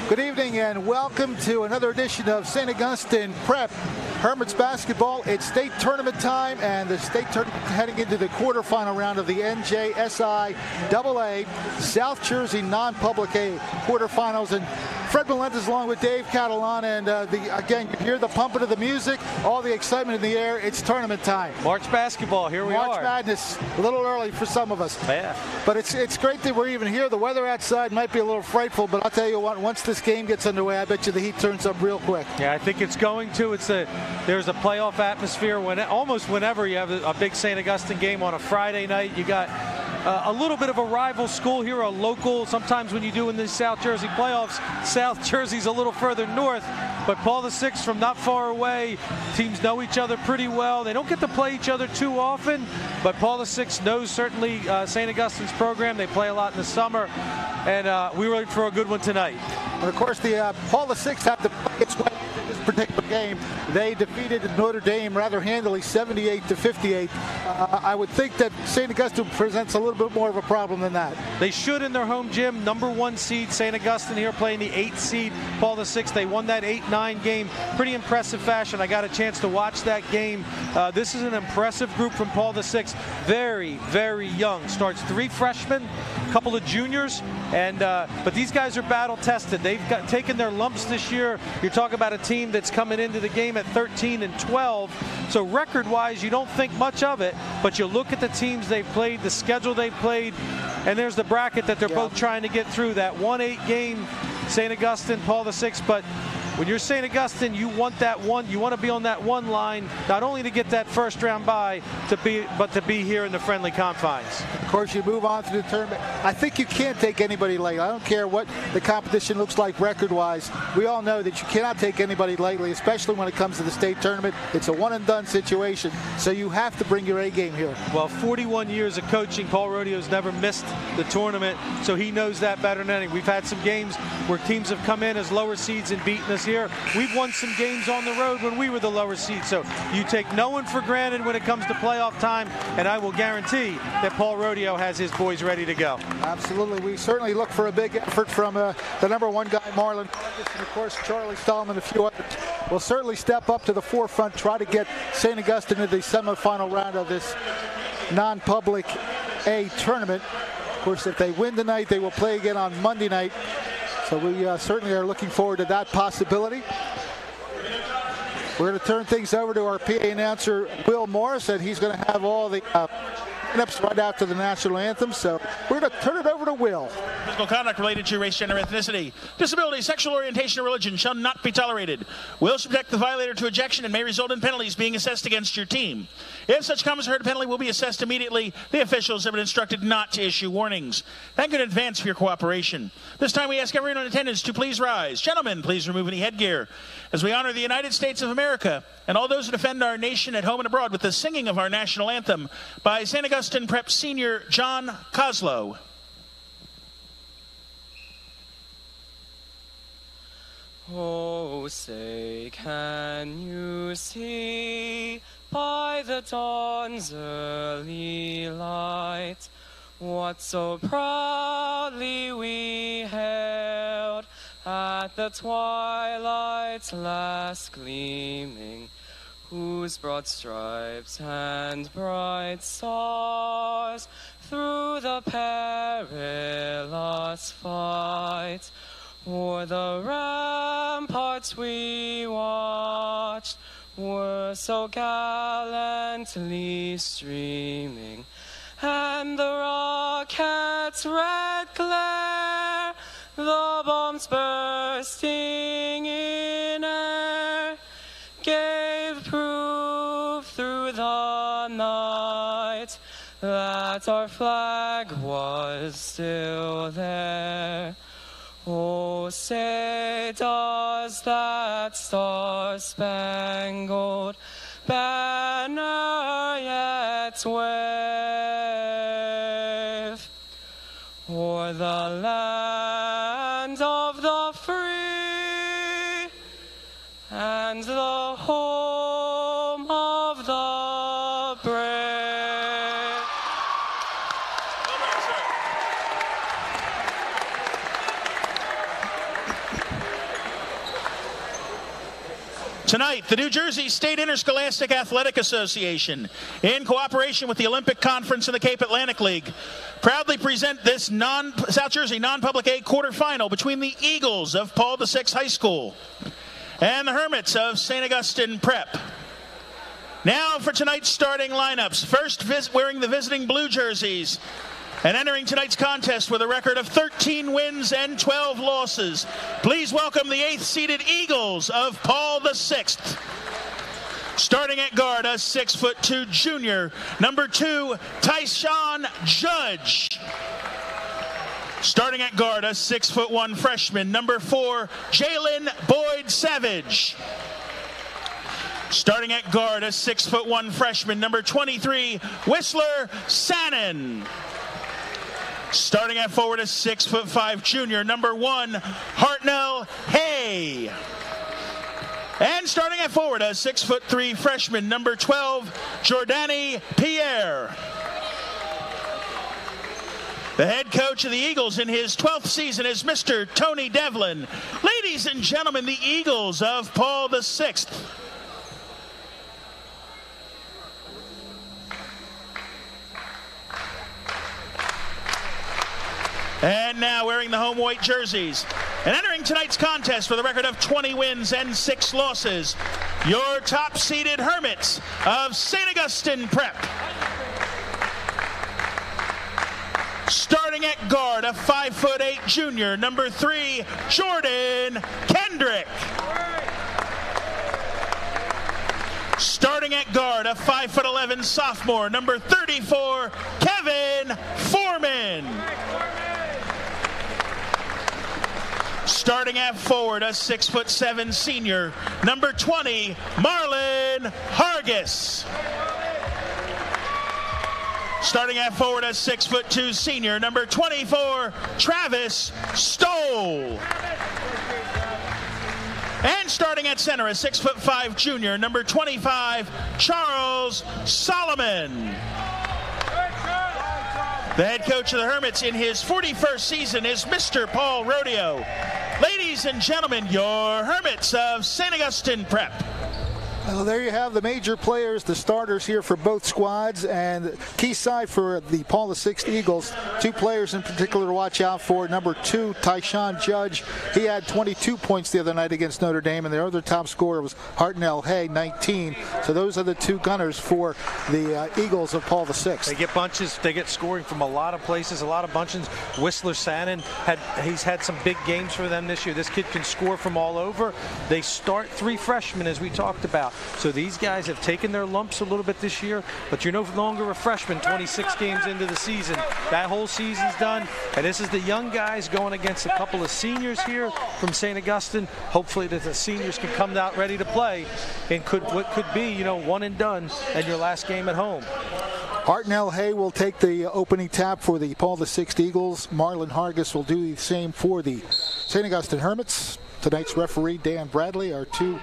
Good evening and welcome to another edition of St. Augustine Prep Hermits Basketball. It's state tournament time, and the state tournament heading into the quarterfinal round of the NJSI AA South Jersey non-public A quarterfinals. And Fred Melendez along with Dave Catalana, and again, you hear the pumping of the music, all the excitement in the air. It's tournament time. March basketball, here we are. March Madness, a little early for some of us. Yeah. But it's great that we're even here. The weather outside might be a little frightful, but I'll tell you what, once this game gets underway, I bet you the heat turns up real quick. Yeah, I think it's going to. There's a playoff atmosphere almost whenever you have a big St. Augustine game on a Friday night. You got a little bit of a rival school here, a local. Sometimes when you do in the South Jersey playoffs, South Jersey's a little further north, but Paul VI from not far away. Teams know each other pretty well. They don't get to play each other too often, but Paul VI knows certainly St. Augustine's program. They play a lot in the summer, and we were in for a good one tonight. And of course, the Paul VI had to play its way in this particular game. They defeated Notre Dame rather handily, 78-58. I would think that St. Augustine presents a little bit more of a problem than that. They should in their home gym. Number 1 seed St. Augustine here playing the 8th seed Paul VI. They won that 8-9 game. Pretty impressive fashion. I got a chance to watch that game. This is an impressive group from Paul VI. Very, very young. Starts 3 freshmen, a couple of juniors, and but these guys are battle tested. They've taken their lumps this year. You're talking about a team that's coming into the game at 13-12. So record-wise, you don't think much of it, but you look at the teams they've played, the schedule they've played, and there's the bracket that they're both trying to get through. That 1-8 game, St. Augustine, Paul VI, but when you're St. Augustine, you want that one. You want to be on that one line, not only to get that first round bye, but to be here in the friendly confines. Of course, you move on to the tournament. I think you can't take anybody lightly. I don't care what the competition looks like record-wise. We all know that you cannot take anybody lightly, especially when it comes to the state tournament. It's a one-and-done situation, so you have to bring your A game here. Well, 41 years of coaching, Paul Rodeo's never missed the tournament, so he knows that better than any. We've had some games where teams have come in as lower seeds and beaten us here. We've won some games on the road when we were the lower seed, so you take no one for granted when it comes to playoff time, and I will guarantee that Paul Rodeo has his boys ready to go. Absolutely. We certainly look for a big effort from the number 1 guy, Marlon Ferguson, and of course Charlie Stallman, a few others will certainly step up to the forefront, try to get St. Augustine into the semifinal round of this non-public A tournament. Of course, if they win tonight, they will play again on Monday night. So we certainly are looking forward to that possibility. We're going to turn things over to our PA announcer, Will Morris, and he's going to have all the lineups right after the national anthem. So we're going to turn it over to Will. Physical conduct related to race, gender, ethnicity, disability, sexual orientation, or religion shall not be tolerated. Will subject the violator to ejection and may result in penalties being assessed against your team. If such comments are heard, a penalty will be assessed immediately. The officials have been instructed not to issue warnings. Thank you in advance for your cooperation. This time we ask everyone in attendance to please rise. Gentlemen, please remove any headgear as we honor the United States of America and all those who defend our nation at home and abroad with the singing of our national anthem by St. Augustine Prep Senior John Koslow. Oh, say, can you see by the dawn's early light what so proudly we hailed at the twilight's last gleaming, whose broad stripes and bright stars through the perilous fight o'er the ramparts we watched were so gallantly streaming, and the rocket's red glare, the bombs bursting in air, gave proof through the night that our flag was still there. Oh, say does that star-spangled banner yet wave o'er the land of the free and the home of the brave? Tonight, the New Jersey State Interscholastic Athletic Association, in cooperation with the Olympic Conference and the Cape Atlantic League, proudly present this South Jersey non-public A quarterfinal between the Eagles of Paul VI High School and the Hermits of St. Augustine Prep. Now for tonight's starting lineups. First, wearing the visiting blue jerseys and entering tonight's contest with a record of 13 wins and 12 losses, please welcome the 8th-seeded Eagles of Paul VI. Starting at guard, a 6'2" junior, number 2, Tyshawn Judge. Starting at guard, a 6'1" freshman, number 4, Jalen Boyd Savage. Starting at guard, a 6'1" freshman, number 23, Whistler Sannon. Starting at forward, a 6'5" junior, number 1, Hartnell Hay. And starting at forward, a 6'3" freshman, number 12, Jordani Pierre. The head coach of the Eagles in his 12th season is Mr. Tony Devlin. Ladies and gentlemen, the Eagles of Paul VI. And now wearing the home white jerseys and entering tonight's contest with a record of 20 wins and 6 losses, your top-seeded Hermits of St. Augustine Prep. Starting at guard, a 5'8" junior, number 3, Jordan Kendrick. Starting at guard, a 5'11" sophomore, number 34, Kevin Foreman. Starting at forward, a 6'7" senior, number 20, Marlon Hargis. Starting at forward, a 6'2" senior, number 24, Travis Stoll. And starting at center, a 6'5" junior, number 25, Charles Solomon. The head coach of the Hermits in his 41st season is Mr. Paul Rodeo. Ladies and gentlemen, your Hermits of St. Augustine Prep. Well, there you have the major players, the starters here for both squads, and key side for the Paul VI Eagles. 2 players in particular to watch out for. Number 2, Tyshawn Judge. He had 22 points the other night against Notre Dame, and their other top scorer was Hartnell Hay, 19. So those are the 2 gunners for the Eagles of Paul VI. They get bunches. They get scoring from a lot of places, a lot of bunches. Whistler Sannon, he's had some big games for them this year. This kid can score from all over. They start 3 freshmen, as we talked about. So these guys have taken their lumps a little bit this year, but you're no longer a freshman 26 games into the season. That whole season's done, and this is the young guys going against a couple of seniors here from St. Augustine. Hopefully that the seniors can come out ready to play and what could be, one and done and your last game at home. Hartnell Hay will take the opening tap for the Paul VI Eagles. Marlon Hargis will do the same for the St. Augustine Hermits. Tonight's referee, Dan Bradley. Our 2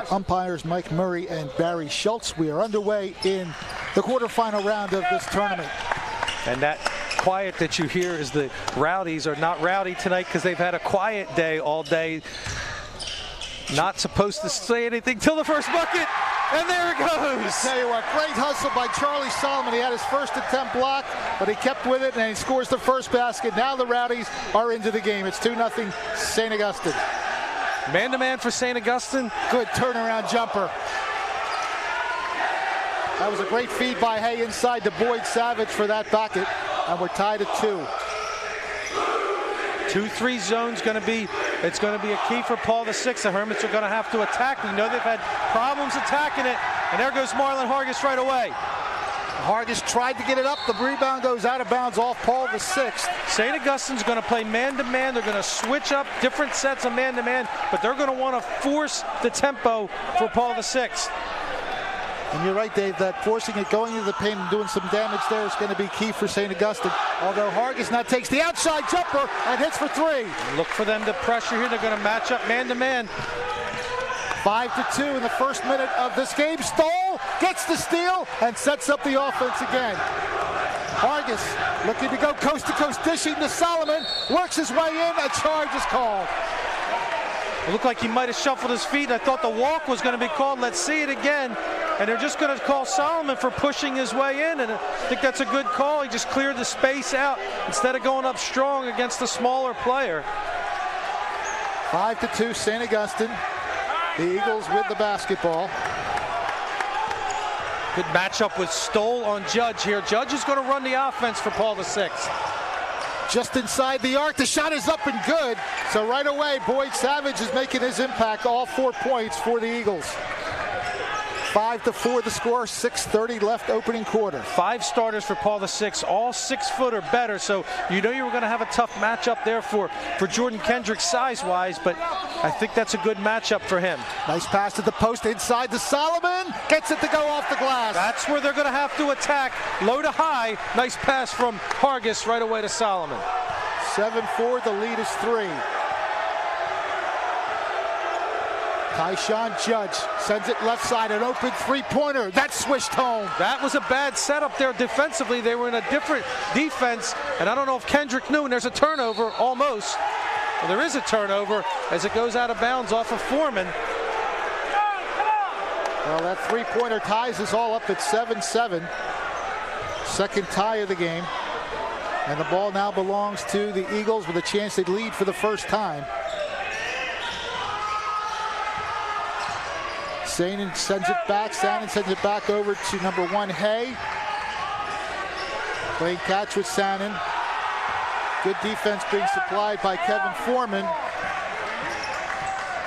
umpires, Mike Murray and Barry Schultz. We are underway in the quarterfinal round of this tournament. And that quiet that you hear is the Rowdies are not rowdy tonight because they've had a quiet day all day. Not supposed to say anything till the first bucket. And there it goes. I tell you what, great hustle by Charlie Solomon. He had his first attempt blocked, but he kept with it, and he scores the first basket. Now the Rowdies are into the game. It's 2-0 St. Augustine. Man-to-man for St. Augustine. Good turnaround jumper. That was a great feed by Hay inside to Boyd Savage for that bucket, and we're tied at 2. 2-3 zone's going to be, it's going to be a key for Paul VI. The Hermits are going to have to attack. We know they've had problems attacking it, and there goes Marlon Hargis right away. Hargis tried to get it up. The rebound goes out of bounds off Paul VI. St. Augustine's going to play man-to-man. They're going to switch up different sets of man-to-man, but they're going to want to force the tempo for Paul VI. And you're right, Dave, that forcing it, going into the paint and doing some damage there is going to be key for St. Augustine. Although Hargis now takes the outside jumper and hits for 3. Look for them to pressure here. They're going to match up man-to-man. 5-2 in the first minute of this game. Stoll gets the steal and sets up the offense again. Hargis looking to go coast to coast, dishing to Solomon, works his way in. A charge is called. It looked like he might have shuffled his feet. I thought the walk was going to be called. Let's see it again. And they're just going to call Solomon for pushing his way in. And I think that's a good call. He just cleared the space out instead of going up strong against the smaller player. 5-2 St. Augustine. The Eagles with the basketball. Good matchup with Stoll on Judge here. Judge is going to run the offense for Paul VI. Just inside the arc, the shot is up and good. So right away, Boyd Savage is making his impact, all 4 points for the Eagles. 5-4 the score, 6:30 left opening quarter. 5 starters for Paul VI, all 6 foot or better, so you know you were going to have a tough matchup there for Jordan Kendrick size-wise, but I think that's a good matchup for him. Nice pass to the post inside to Solomon, gets it to go off the glass. That's where they're going to have to attack, low to high. Nice pass from Hargis right away to Solomon. 7-4, the lead is 3. Tyshawn Judge sends it left side, an open three-pointer. That's swished home. That was a bad setup there defensively. They were in a different defense, and I don't know if Kendrick knew, and there's a turnover almost. Well, there is a turnover as it goes out of bounds off of Foreman. Well, that three-pointer ties us all up at 7-7. Second tie of the game. And the ball now belongs to the Eagles with a chance to lead for the first time. Sanin sends it back. Sanin sends it back over to number 1, Hay. Playing catch with Sanin. Good defense being supplied by Kevin Foreman.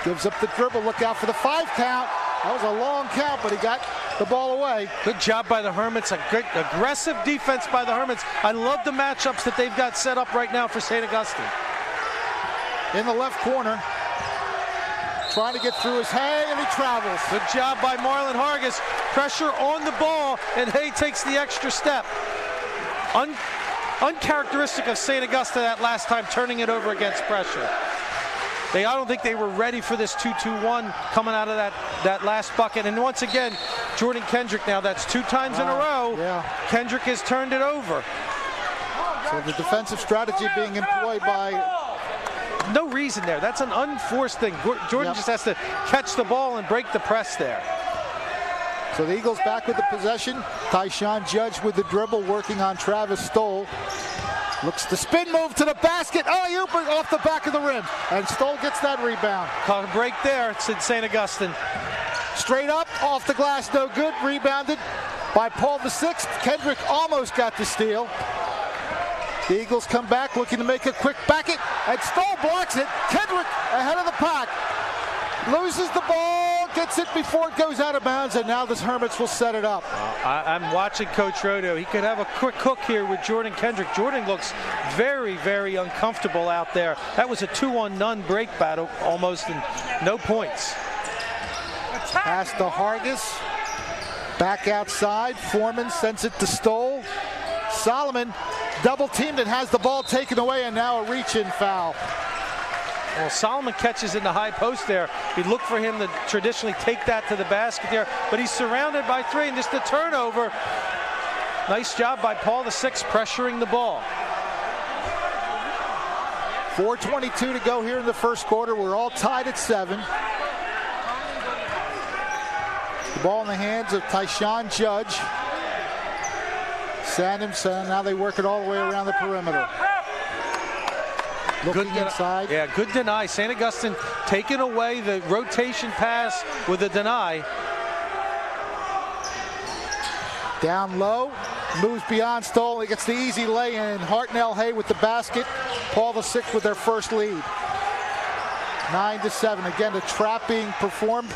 Gives up the dribble. Look out for the 5 count. That was a long count, but he got the ball away. Good job by the Hermits. A good aggressive defense by the Hermits. I love the matchups that they've got set up right now for St. Augustine. In the left corner. Trying to get through his Hay, and he travels. Good job by Marlon Hargis. Pressure on the ball, and Hay takes the extra step. Uncharacteristic of St. Augustine that last time, turning it over against pressure. I don't think they were ready for this 2-2-1 coming out of that last bucket. And once again, Jordan Kendrick now, that's 2 times in a row. Yeah. Kendrick has turned it over. So the defensive strategy being employed by... No reason there. That's an unforced thing. Jordan just has to catch the ball and break the press there. So the Eagles back with the possession. Tyshawn Judge with the dribble, working on Travis Stoll. Looks to spin move to the basket. Oh, off the back of the rim. And Stoll gets that rebound. Caught a break there. It's in St. Augustine. Straight up, off the glass, no good. Rebounded by Paul VI. Kendrick almost got the steal. The Eagles come back looking to make a quick bucket, and Stoll blocks it. Kendrick ahead of the pack. Loses the ball, gets it before it goes out of bounds, and now the Hermits will set it up. I'm watching Coach Rodo. He could have a quick hook here with Jordan Kendrick. Jordan looks very, very uncomfortable out there. That was a 2-on-none break battle almost, and no points. Pass to Hargis. Back outside. Foreman sends it to Stoll. Solomon double teamed and has the ball taken away, and now a reach-in foul. Well, Solomon catches in the high post there. You'd look for him to traditionally take that to the basket there, but he's surrounded by 3, and just a turnover. Nice job by Paul VI pressuring the ball. 4:22 to go here in the first quarter. We're all tied at 7. The ball in the hands of Tyshawn Judge. Sanin, now they work it all the way around the perimeter. Looking inside. Yeah, good deny. St. Augustine taking away the rotation pass with a deny. Down low, moves beyond Stoll. He gets the easy lay-in. Hartnell Hay with the basket. Paul VI with their first lead. 9-7. Again, the trap being performed.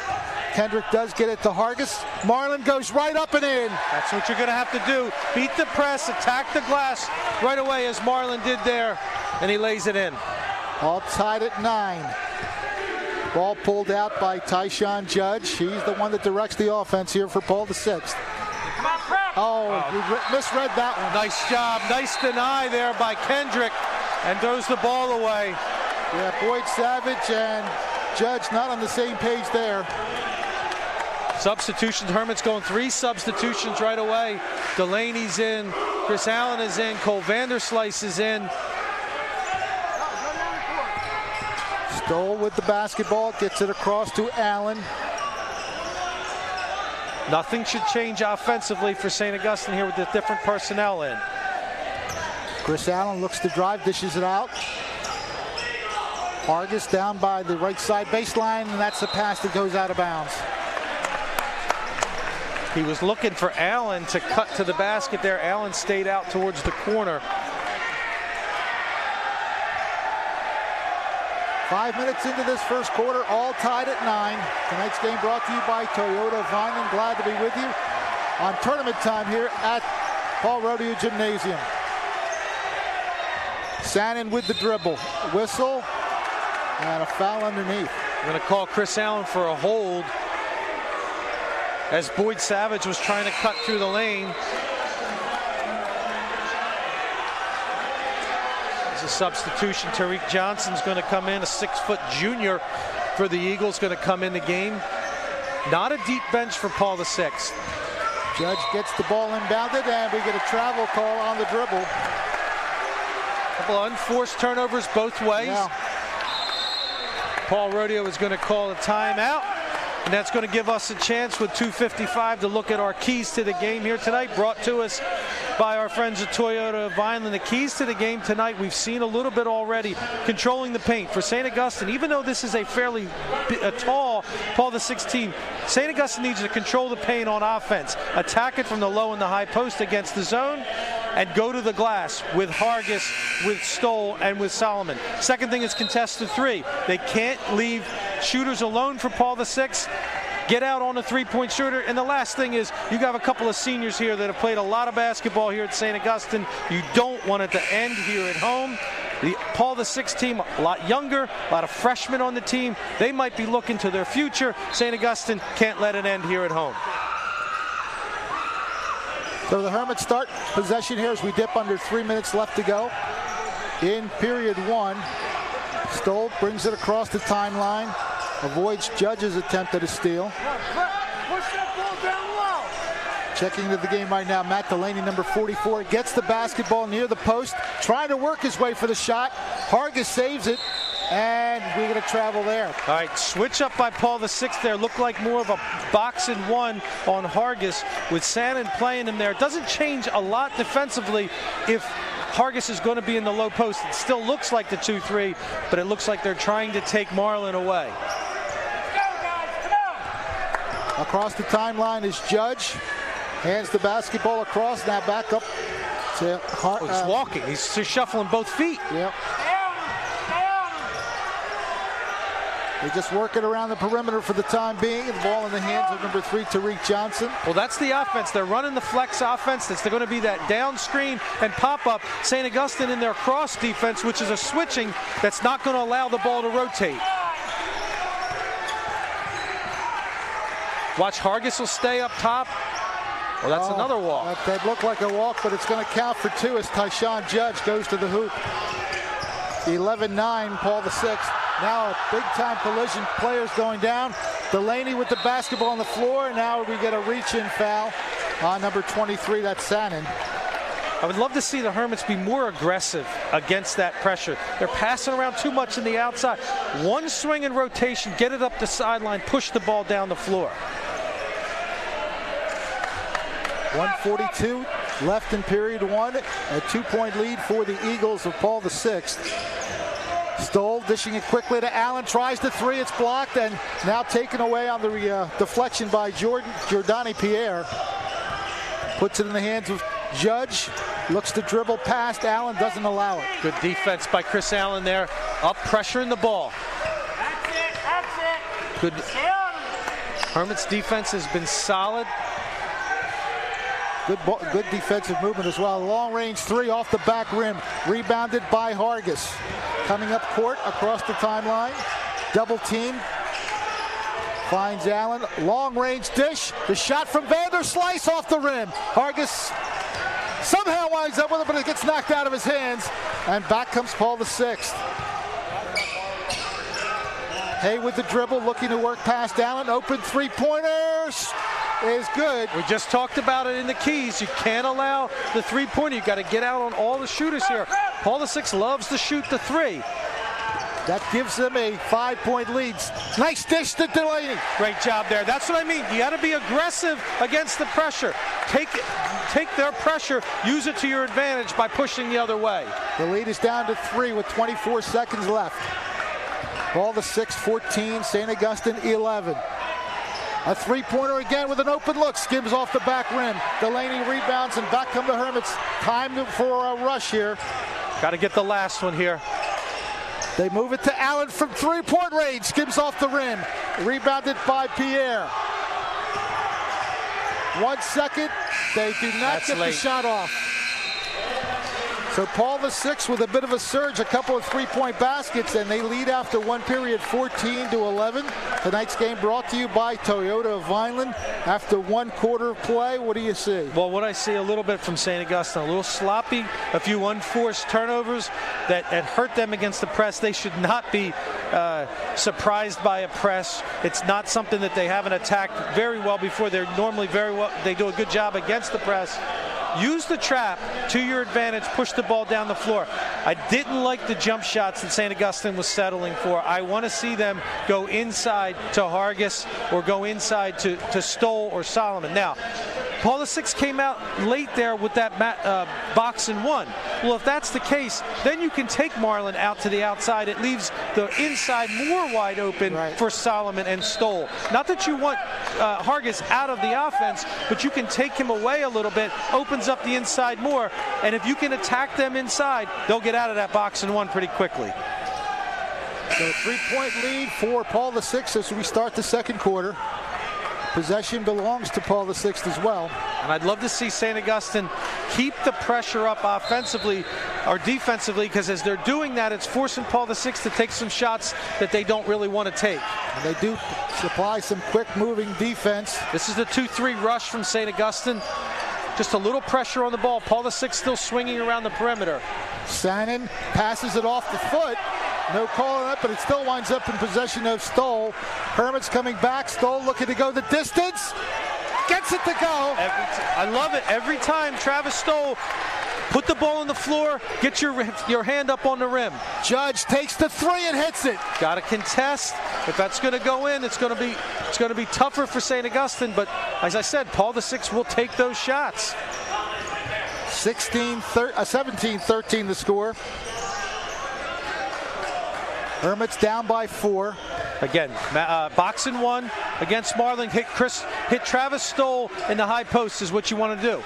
Kendrick does get it to Hargis. Marlon goes right up and in. That's what you're going to have to do. Beat the press, attack the glass right away as Marlon did there, and he lays it in. All tied at 9. Ball pulled out by Tyshawn Judge. He's the one that directs the offense here for Paul VI. Oh, we misread that one. Nice job. Nice deny there by Kendrick, and throws the ball away. Yeah, Boyd Savage and Judge not on the same page there. Substitutions. Hermit's going 3 substitutions right away. Delaney's in. Chris Allen is in. Cole Vanderslice is in. Stoll with the basketball, gets it across to Allen. Nothing should change offensively for St. Augustine here with the different personnel in. Chris Allen looks to drive, dishes it out. Hargis down by the right side baseline, and that's a pass that goes out of bounds. He was looking for Allen to cut to the basket there. Allen stayed out towards the corner. 5 minutes into this first quarter, all tied at 9. Tonight's game brought to you by Toyota Vineland. Glad to be with you on tournament time here at Paul Rodeo Gymnasium. Sannon with the dribble. Whistle and a foul underneath. I'm going to call Chris Allen for a hold as Boyd Savage was trying to cut through the lane. As a substitution, Tariq Johnson's going to come in, a 6-foot junior for the Eagles, going to come in the game. Not a deep bench for Paul VI. Judge gets the ball inbounded, and we get a travel call on the dribble. A couple of unforced turnovers both ways. Yeah. Paul Rodeo is going to call a timeout, and that's going to give us a chance with 2:55 to look at our keys to the game here tonight, brought to us by our friends at Toyota Vineland. The keys to the game tonight, we've seen a little bit already. Controlling the paint for St. Augustine. Even though this is a fairly tall Paul VI team, St. Augustine needs to control the paint on offense. Attack it from the low and the high post against the zone, and go to the glass with Hargis, with Stoll, and with Solomon. Second thing is contest the three. They can't leave shooters alone for Paul VI. Get out on a three-point shooter. And the last thing is, you have a couple of seniors here that have played a lot of basketball here at St. Augustine. You don't want it to end here at home. The Paul VI team, a lot younger, a lot of freshmen on the team. They might be looking to their future. St. Augustine can't let it end here at home. So the Hermits start possession here as we dip under 3 minutes left to go in period one. Stoll brings it across the timeline, avoids Judge's attempt at a steal. Checking into the game right now, Matt Delaney, number 44, gets the basketball near the post, trying to work his way for the shot. Hargis saves it, and we're going to travel there. All right, switch up by Paul VI there. Looked like more of a box and one on Hargis with Sannon playing him there. It doesn't change a lot defensively if Hargis is going to be in the low post. It still looks like the 2-3, but it looks like they're trying to take Marlin away. Across the timeline is Judge. Hands the basketball across, now back up to he's walking. He's just shuffling both feet. Yep. They're just working around the perimeter for the time being. The ball in the hands of number 3, Tariq Johnson. Well, that's the offense. They're running the flex offense. They're going to be that down screen and pop-up. St. Augustine in their cross defense, which is a switching that's not going to allow the ball to rotate. Watch, Hargis will stay up top. Well, that's another walk. That looked like a walk, but it's going to count for 2 as Tyshawn Judge goes to the hoop. 11-9, Paul VI. Now a big-time collision. Players going down. Delaney with the basketball on the floor. And now we get a reach-in foul on number 23. That's Sannon. I would love to see the Hermits be more aggressive against that pressure. They're passing around too much in the outside. One swing in rotation, get it up the sideline, push the ball down the floor. 1:42 left in period one. A 2-point lead for the Eagles of Paul VI. Stoll dishing it quickly to Allen. Tries the three. It's blocked and now taken away on the deflection by Giordani Pierre. Puts it in the hands of Judge. Looks to dribble past Allen. Doesn't allow it. Good defense by Chris Allen there. Up pressuring the ball. Good. Hermits defense has been solid. Good defensive movement as well. Long-range three off the back rim. Rebounded by Hargis. Coming up court across the timeline. Double team. Finds Allen. Long-range dish. The shot from Vanderslice off the rim. Hargis somehow winds up with it, but it gets knocked out of his hands. And back comes Paul VI. Hay with the dribble, looking to work past Allen. Open three-pointers is good. We just talked about it in the keys. You can't allow the three-pointer. You've got to get out on all the shooters here. Paul VI loves to shoot the three. That gives them a 5-point lead. Nice dish to Delaney. Great job there. That's what I mean. You got to be aggressive against the pressure. Take their pressure, use it to your advantage by pushing the other way. The lead is down to 3 with 24 seconds left. Ball the 6, 14, St. Augustine 11. A three-pointer again with an open look. Skims off the back rim. Delaney rebounds and back come the Hermits. Time for a rush here. Got to get the last one here. They move it to Allen from three-point range. Skims off the rim. Rebounded by Pierre. 1 second. They do not get the shot off. So Paul VI with a bit of a surge, a couple of three-point baskets, and they lead after one period 14-11. Tonight's game brought to you by Toyota of Vineland. After one quarter of play, what do you see? Well, what I see a little bit from St. Augustine, a little sloppy, a few unforced turnovers that hurt them against the press. They should not be surprised by a press. It's not something that they haven't attacked very well before. They're normally they do a good job against the press. Use the trap to your advantage, push the ball down the floor. I didn't like the jump shots that St. Augustine was settling for. I want to see them go inside to Hargis or go inside to Stoll or Solomon. Now, Paul VI came out late there with that box and one. Well, if that's the case, then you can take Marlin out to the outside. It leaves the inside more wide open for Solomon and Stoll. Not that you want Hargis out of the offense, but you can take him away a little bit, opens up the inside more, and if you can attack them inside, they'll get out of that box and one pretty quickly. So a 3-point lead for Paul VI as we start the second quarter. Possession belongs to Paul VI as well. And I'd love to see St. Augustine keep the pressure up offensively or defensively, because as they're doing that, it's forcing Paul VI to take some shots that they don't really want to take. And they do supply some quick-moving defense. This is the 2-3 rush from St. Augustine. Just a little pressure on the ball. Paul VI still swinging around the perimeter. Sannon passes it off the foot. No call on it, but it still winds up in possession of Stoll. Hermit's coming back. Stoll looking to go the distance. Gets it to go. I love it. Every time Travis Stoll put the ball on the floor, get your hand up on the rim. Judge takes the three and hits it. Got to contest. If that's going to go in, it's going to be tougher for St. Augustine. But as I said, Paul VI will take those shots. 17-13 the score. Hermit's down by 4. Again, box and one against Marlin. Hit Travis Stoll in the high post is what you want to do.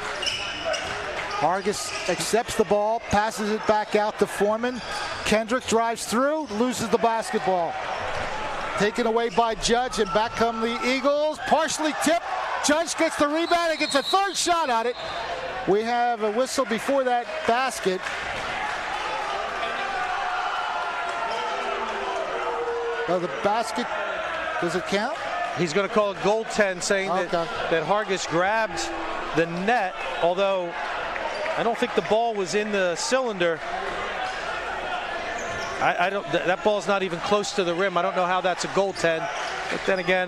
Hargis accepts the ball, passes it back out to Foreman. Kendrick drives through, loses the basketball. Taken away by Judge, and back come the Eagles. Partially tipped. Judge gets the rebound and gets a third shot at it. We have a whistle before that basket. Oh, the basket, does it count? He's going to call it goaltend, saying that Hargis grabbed the net, although I don't think the ball was in the cylinder. That ball's not even close to the rim. I don't know how that's a goaltend, but then again,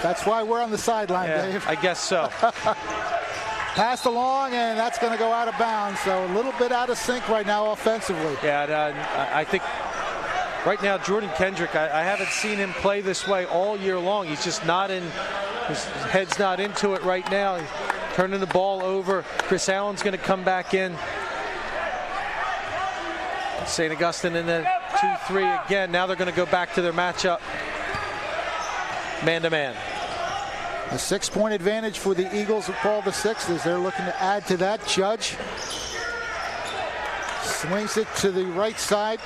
that's why we're on the sideline, Dave. I guess so. Passed along, and that's going to go out of bounds. So a little bit out of sync right now offensively. Yeah, I think right now, Jordan Kendrick, I haven't seen him play this way all year long. He's just not in, his head's not into it right now. He's turning the ball over. Chris Allen's going to come back in. St. Augustine in the 2-3 again. Now they're going to go back to their matchup, man-to-man. A 6-point advantage for the Eagles with Paul VI as they're looking to add to that. Judge swings it to the right side.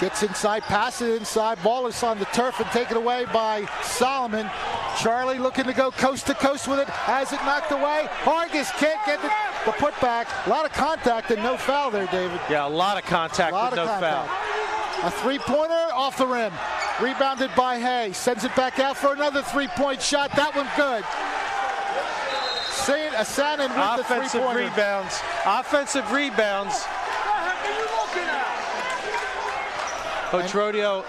Gets inside, passes inside. Ball is on the turf and taken away by Solomon. Charlie looking to go coast to coast with it. Has it knocked away. Hargis can't get the putback. A lot of contact and no foul there, David. Yeah, a lot of contact with no foul. A three-pointer off the rim. Rebounded by Hay. Sends it back out for another three-point shot. That one good. Sannon with the three-pointer. Offensive rebounds. Otrodio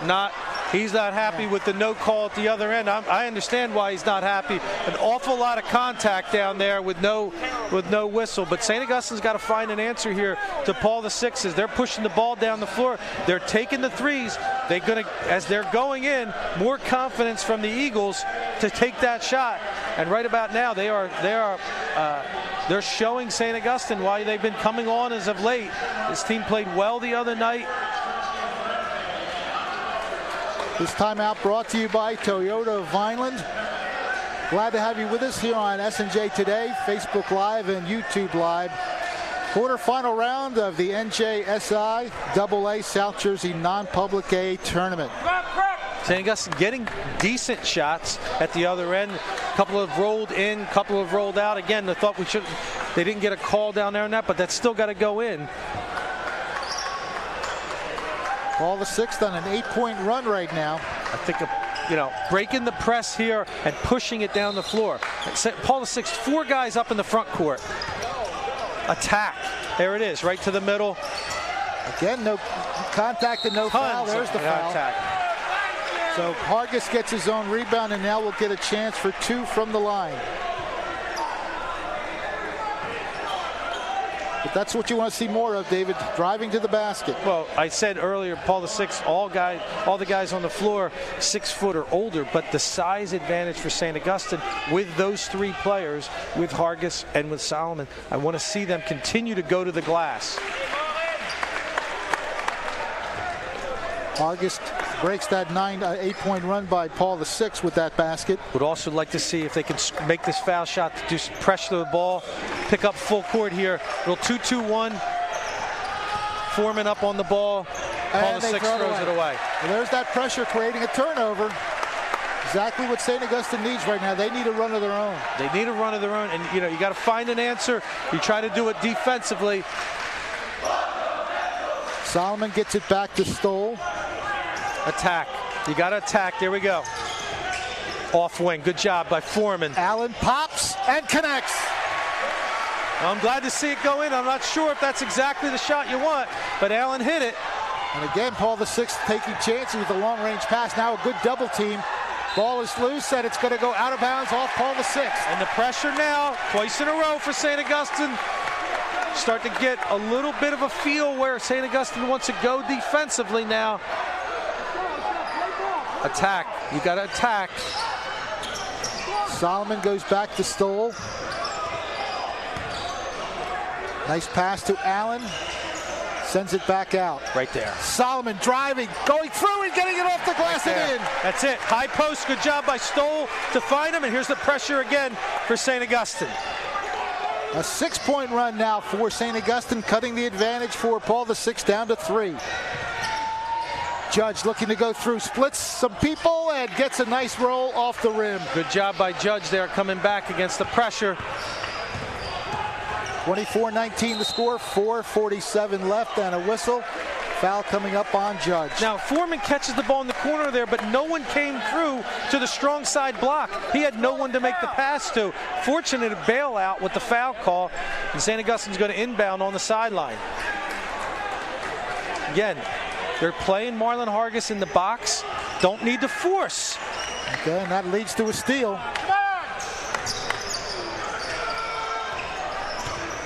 he's not happy with the no call at the other end. I understand why he's not happy. An awful lot of contact down there with no with no whistle. But St. Augustine's got to find an answer here to Paul VI as they're pushing the ball down the floor. They're taking the threes. They're going to, as they're going in, more confidence from the Eagles to take that shot. And right about now, they're showing St. Augustine why they've been coming on as of late. This team played well the other night. This timeout brought to you by Toyota of Vineland. Glad to have you with us here on S&J Today, Facebook Live and YouTube Live. Quarterfinal round of the NJSI AA South Jersey Non-Public A Tournament. St. Augustine getting decent shots at the other end. A couple have rolled in, a couple have rolled out. Again, they thought they didn't get a call down there on that, but that's still got to go in. Paul VI on an 8-point run right now. I think, breaking the press here and pushing it down the floor. Paul VI, 4 guys up in the front court. Attack. There it is, right to the middle. Again, no contact and no foul. There's the foul. Attack. So Hargis gets his own rebound and now will get a chance for 2 from the line. But that's what you want to see more of, David, driving to the basket. Well, I said earlier, Paul VI, all the guys on the floor, 6 foot or older, but the size advantage for St. Augustine with those 3 players, with Hargis and with Solomon, I want to see them continue to go to the glass. August breaks that 8-point run by Paul VI with that basket. Would also like to see if they can make this foul shot to just pressure the ball, pick up full court here. Little 2-2-1. Foreman up on the ball. Paul VI throws it away. Well, there's that pressure creating a turnover. Exactly what St. Augustine needs right now. They need a run of their own. They need a run of their own, and you got to find an answer. You try to do it defensively. Solomon gets it back to Stoll. Attack. You got to attack. There we go. Off wing. Good job by Foreman. Allen pops and connects. I'm glad to see it go in. I'm not sure if that's exactly the shot you want, but Allen hit it. And again, Paul VI taking chances with a long-range pass. Now a good double team. Ball is loose, and it's going to go out of bounds off Paul VI. And the pressure now, twice in a row for St. Augustine. Start to get a little bit of a feel where St. Augustine wants to go defensively now. Attack. You got to attack. Solomon goes back to Stoll. Nice pass to Allen. Sends it back out. Right there. Solomon driving, going through and getting it off the glass and in. That's it. High post. Good job by Stoll to find him. And here's the pressure again for St. Augustine. A 6-point run now for St. Augustine, cutting the advantage for Paul VI down to 3. Judge looking to go through, splits some people and gets a nice roll off the rim. Good job by Judge there, coming back against the pressure. 24-19 the score, 4:47 left and a whistle. Foul coming up on Judge. Now Foreman catches the ball in the corner there, but no one came through to the strong side block. He had no one to make the pass to. Fortunate bailout with the foul call, and St. Augustine's going to inbound on the sideline. Again, they're playing Marlon Hargis in the box. Don't need to force. Okay, and that leads to a steal.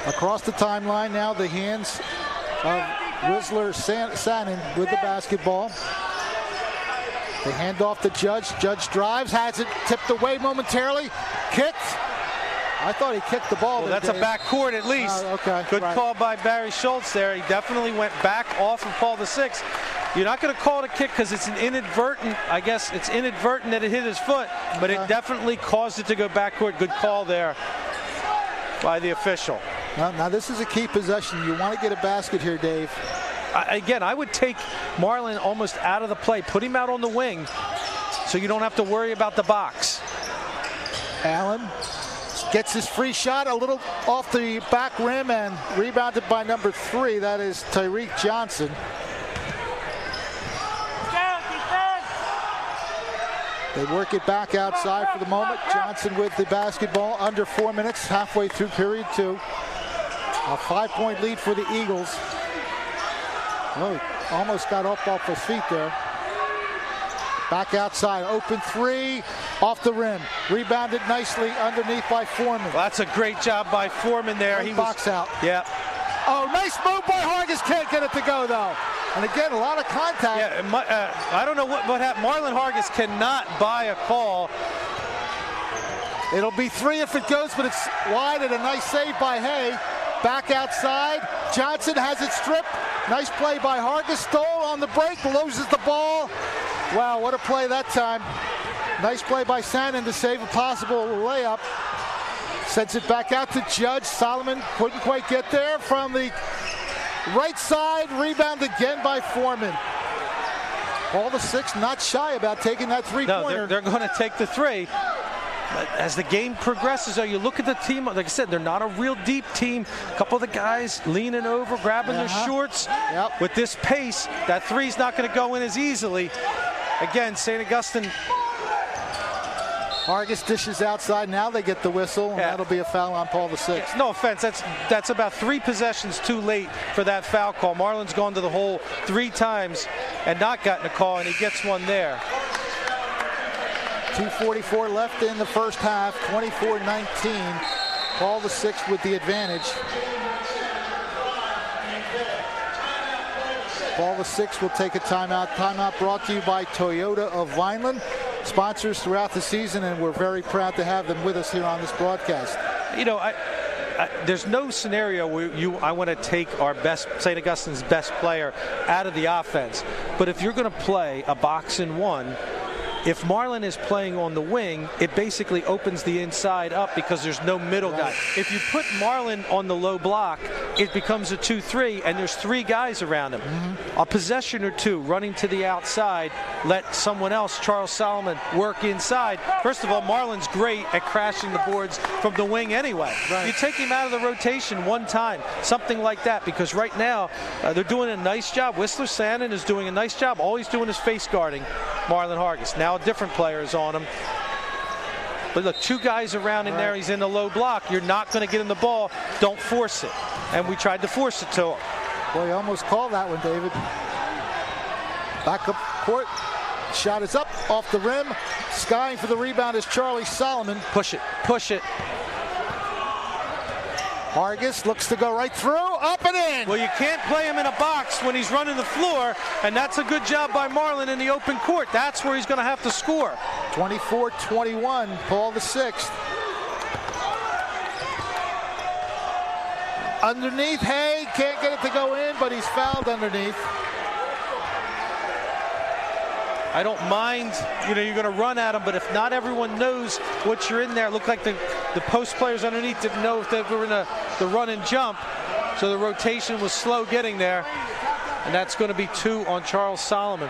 Across the timeline now, the hands of Whistler Sannon with the basketball. They hand off to Judge. Judge drives, has it tipped away momentarily. Kicked. I thought he kicked the ball. Well, that's a backcourt at least. Okay. Good call by Barry Schultz there. He definitely went back off of Paul VI. You're not going to call it a kick because it's an inadvertent, I guess it's inadvertent that it hit his foot, but it definitely caused it to go backcourt. Good call there by the official. Now this is a key possession. You want to get a basket here, Dave. Again, I would take Marlon almost out of the play. Put him out on the wing so you don't have to worry about the box. Allen gets his free shot a little off the back rim and rebounded by number 3. That is Tyreek Johnson. They work it back outside for the moment. Johnson with the basketball, under 4 minutes, halfway through period 2. A 5-point lead for the Eagles. Oh, he almost got up off his feet there. Back outside, open 3. Off the rim. Rebounded nicely underneath by Foreman. Well, that's a great job by Foreman there. He box out. Yeah. Oh, nice move by Hargis. Can't get it to go, though. And again, a lot of contact. Yeah, I don't know what happened. Marlon Hargis cannot buy a call. It'll be 3 if it goes, but it's wide, and a nice save by Hay. Back outside. Johnson has it stripped. Nice play by Hargis. Stoll on the break. Loses the ball. Wow, what a play that time. Nice play by Sannon to save a possible layup. Sends it back out to Judge. Solomon couldn't quite get there from the right side. Rebound again by Foreman. All the 6 not shy about taking that three-pointer. No, they're going to take the 3. But as the game progresses, though, you look at the team, like I said, they're not a real deep team. A couple of the guys leaning over, grabbing their shorts. Yep. With this pace, that 3's not going to go in as easily. Again, St. Augustine. Hargis dishes outside. Now they get the whistle, and that'll be a foul on Paul VI. Yeah, no offense, that's about 3 possessions too late for that foul call. Marlon's gone to the hole 3 times and not gotten a call, and he gets one there. 2:44 left in the first half. 24-19. Paul VI with the advantage. Paul VI will take a timeout. Timeout brought to you by Toyota of Vineland. Sponsors throughout the season, and we're very proud to have them with us here on this broadcast. You know, there's no scenario where I want to take our best, St. Augustine's best player out of the offense. But if you're going to play a box and 1, if Marlon is playing on the wing, it basically opens the inside up because there's no middle guy. If you put Marlon on the low block, it becomes a 2-3, and there's 3 guys around him. A possession or 2 running to the outside, let someone else, Charles Solomon, work inside. First of all, Marlon's great at crashing the boards from the wing anyway. Right. You take him out of the rotation one time, something like that, because right now they're doing a nice job. Whistler Sannon is doing a nice job. All he's doing is face guarding Marlon Hargis. Now a different player is on him. But look, 2 guys around in there. He's in the low block. You're not going to get him the ball. Don't force it. And we tried to force it to him. Boy, you almost called that one, David. Back up court. Shot is up off the rim. Skying for the rebound is Charlie Solomon. Push it. Push it. Hargis looks to go right through, up and in. Well, you can't play him in a box when he's running the floor, and that's a good job by Marlon in the open court. That's where he's going to have to score. 24-21, Paul VI. Underneath, Hay can't get it to go in, but he's fouled underneath. I don't mind, you're going to run at him, but if not everyone knows what you're in there, it looked like the post players underneath didn't know if they were in the run and jump, so the rotation was slow getting there, and that's going to be 2 on Charles Solomon.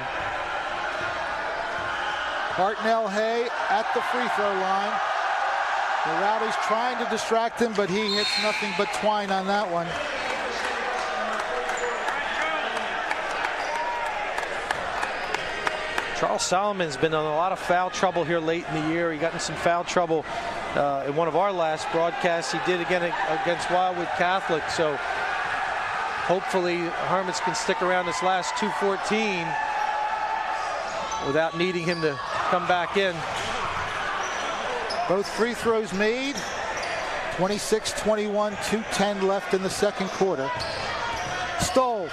Hartnell Hay at the free throw line. The Rowdies trying to distract him, but he hits nothing but twine on that one. Charles Solomon's been in a lot of foul trouble here late in the year. He got in some foul trouble in one of our last broadcasts. He did again against Wildwood Catholic. So hopefully Hermits can stick around this last 2:14 without needing him to come back in. Both free throws made. 26-21, 2:10 left in the second quarter. Stoll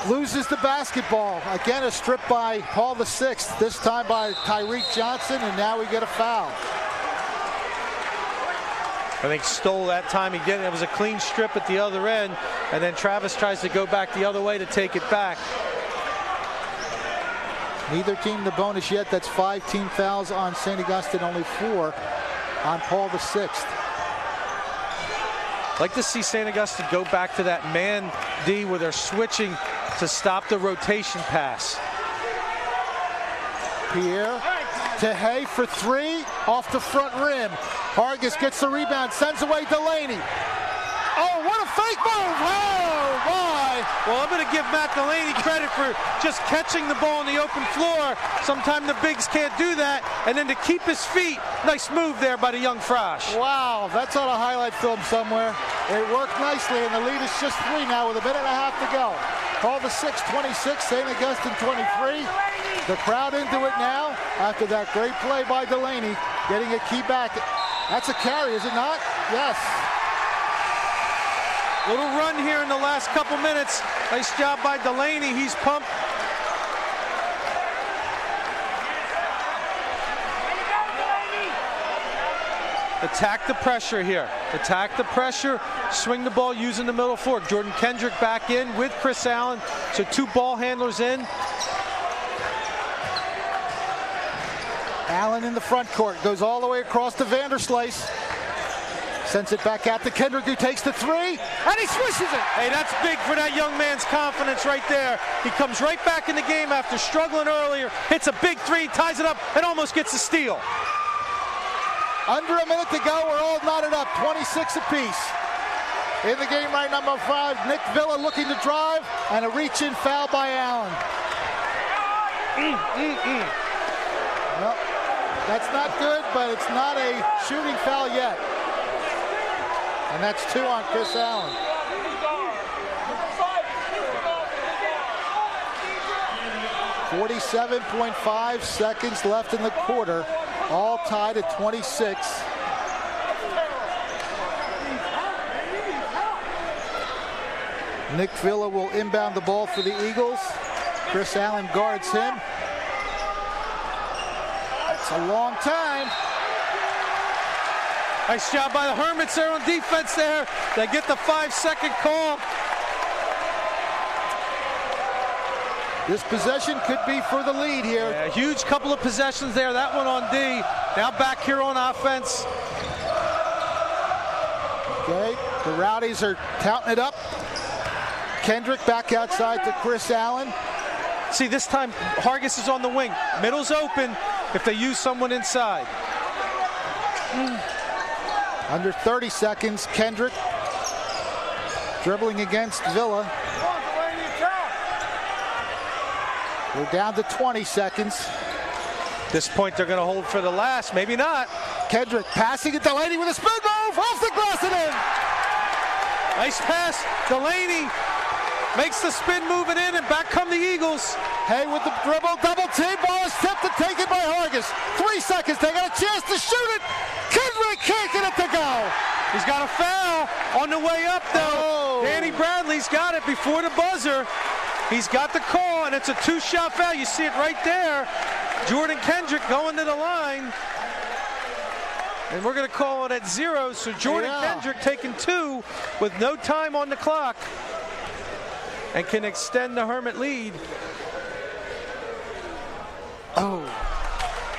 loses the basketball. Again, a strip by Paul VI, this time by Tyreek Johnson, and now we get a foul. I think Stoll that time again. It was a clean strip at the other end, and then Travis tries to go back the other way to take it back. Neither team the bonus yet. That's 5 team fouls on St. Augustine, only 4 on Paul VI. I'd like to see St. Augustine go back to that man D where they're switching to stop the rotation pass. Pierre to Hay for 3 off the front rim. Hargis gets the rebound, sends away Delaney. Oh, what a fake move! Oh, my! Well, I'm going to give Matt Delaney credit for just catching the ball on the open floor. Sometimes the bigs can't do that. And then to keep his feet, nice move there by the young Frosh. Wow, that's on a highlight film somewhere. It worked nicely, and the lead is just 3 now with a minute and a half to go. Paul VI 26, St. Augustine 23. The crowd into it now. after that great play by Delaney, getting a key back. That's a carry, is it not? Yes. Little run here in the last couple minutes. Nice job by Delaney. He's pumped. Attack the pressure here. Attack the pressure. Swing the ball using the middle fork. Jordan Kendrick back in with Chris Allen. So 2 ball handlers in. Allen in the front court. Goes all the way across to Vanderslice. Sends it back out to Kendrick, who takes the 3. And he swishes it. Hey, that's big for that young man's confidence right there. He comes right back in the game after struggling earlier. Hits a big 3, ties it up, and almost gets a steal. Under a minute to go, we're all knotted up, 26 apiece. In the game right, number 5, Nick Villa looking to drive, and a reach-in foul by Allen. Well, that's not good, but it's not a shooting foul yet. And that's 2 on Chris Allen. .5 seconds left in the quarter. All tied at 26. Nick Villa will inbound the ball for the Eagles. Chris Allen guards him. That's a long time. Nice job by the Hermits there on defense there. They get the 5-second call. This possession could be for the lead here. Yeah, huge couple of possessions there. That one on D. Now back here on offense. Okay, the Rowdies are counting it up. Kendrick back outside to Chris Allen. See, this time Hargis is on the wing. Middle's open if they use someone inside. Under 30 seconds, Kendrick dribbling against Villa. We're down to 20 seconds. This point they're going to hold for the last, maybe not. Kendrick passing it, Delaney with a spin move, off the glass and in. Nice pass, Delaney makes the spin move and in, and back come the Eagles. Hay with the dribble, double team, ball is tipped and taken by Hargis. 3 seconds, they got a chance to shoot it. Kendrick can't get it to go. He's got a foul on the way up though. Danny Bradley's got it before the buzzer. He's got the call, and it's a 2-shot foul. You see it right there. Jordan Kendrick going to the line. And we're going to call it at 0. So Jordan Kendrick taking 2 with no time on the clock and can extend the Hermit lead. Oh,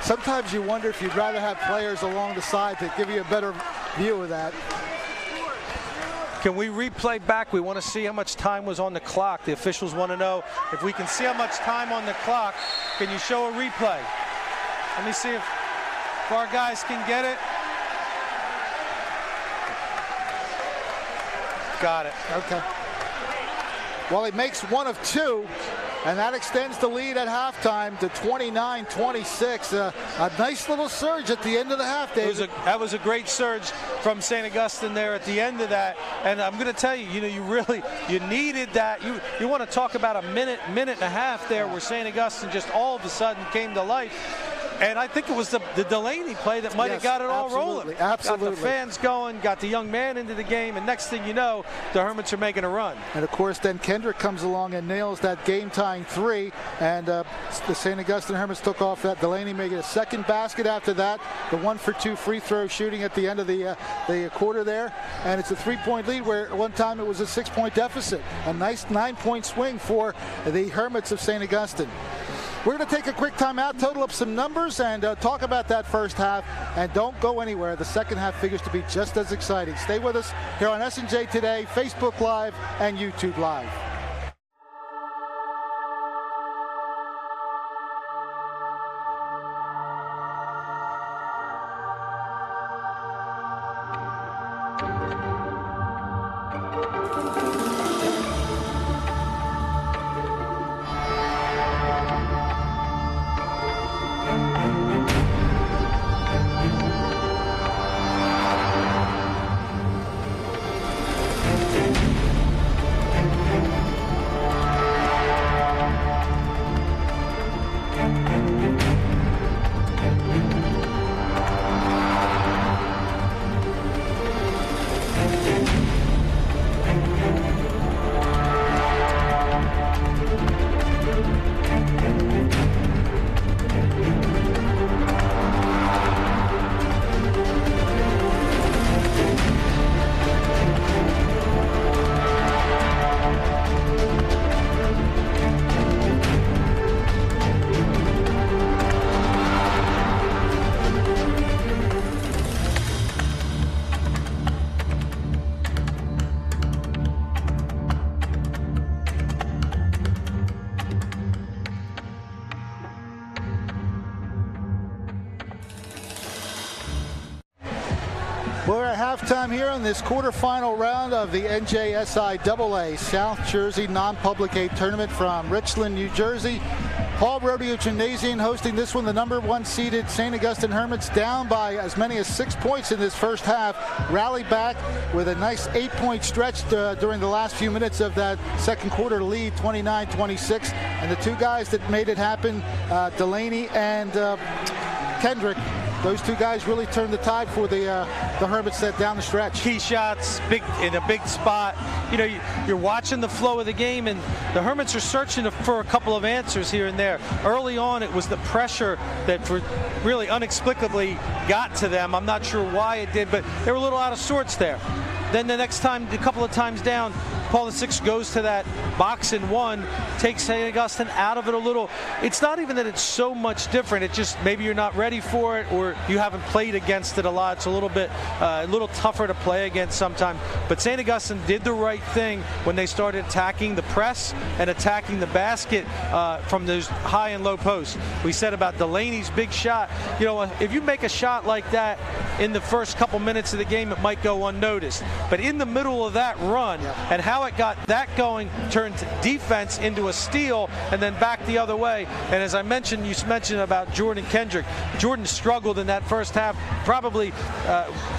sometimes you wonder if you'd rather have players along the side to give you a better view of that. Can we replay back? We want to see how much time was on the clock. The officials want to know if we can see how much time on the clock. Can you show a replay? Let me see if our guys can get it. Got it. Okay. Well, he makes 1 of 2, and that extends the lead at halftime to 29-26. A nice little surge at the end of the half, David. That was a great surge from St. Augustine there at the end of that. And I'm going to tell you, you needed that. You want to talk about a minute and a half there where St. Augustine just all of a sudden came to life. And I think it was the Delaney play that might have got it all rolling. Absolutely. Got the fans going, got the young man into the game, and next thing you know, the Hermits are making a run. And of course, then Kendrick comes along and nails that game-tying 3, and the St. Augustine Hermits took off that. Delaney making a second basket after that. The 1-for-2 free throw shooting at the end of the quarter there, and it's a 3-point lead where at one time it was a 6-point deficit. A nice 9-point swing for the Hermits of St. Augustine. We're going to take a quick timeout, total up some numbers, and talk about that first half. And don't go anywhere. The second half figures to be just as exciting. Stay with us here on S&J Today, Facebook Live, and YouTube Live. halftime here on this quarterfinal round of the NJSI AA South Jersey Non-Public Aid Tournament from Richland, New Jersey. Paul Rodeo Gymnasium hosting this one. The number 1 seeded St. Augustine Hermits down by as many as 6 points in this first half. Rallied back with a nice 8-point stretch during the last few minutes of that second quarter lead, 29-26. And the two guys that made it happen, Delaney and Kendrick, those two guys really turned the tide for the Hermits that down the stretch. Key shots, big in a big spot. You know, you're watching the flow of the game, and the Hermits are searching for a couple of answers here and there. Early on, it was the pressure that really inexplicably got to them. I'm not sure why it did, but they were a little out of sorts there. Then the next time, a couple of times down, Paul VI goes to that box and one, takes St. Augustine out of it a little. It's not even that it's so much different. It's just maybe you're not ready for it, or you haven't played against it a lot. It's a little bit, a little tougher to play against sometimes. But St. Augustine did the right thing when they started attacking the press and attacking the basket from those high and low posts. We said about Delaney's big shot. You know, if you make a shot like that in the first couple minutes of the game, it might go unnoticed. But in the middle of that run, and how it got that going, turned defense into a steal and then back the other way. And as I mentioned, you mentioned about Jordan Kendrick. Jordan struggled in that first half, probably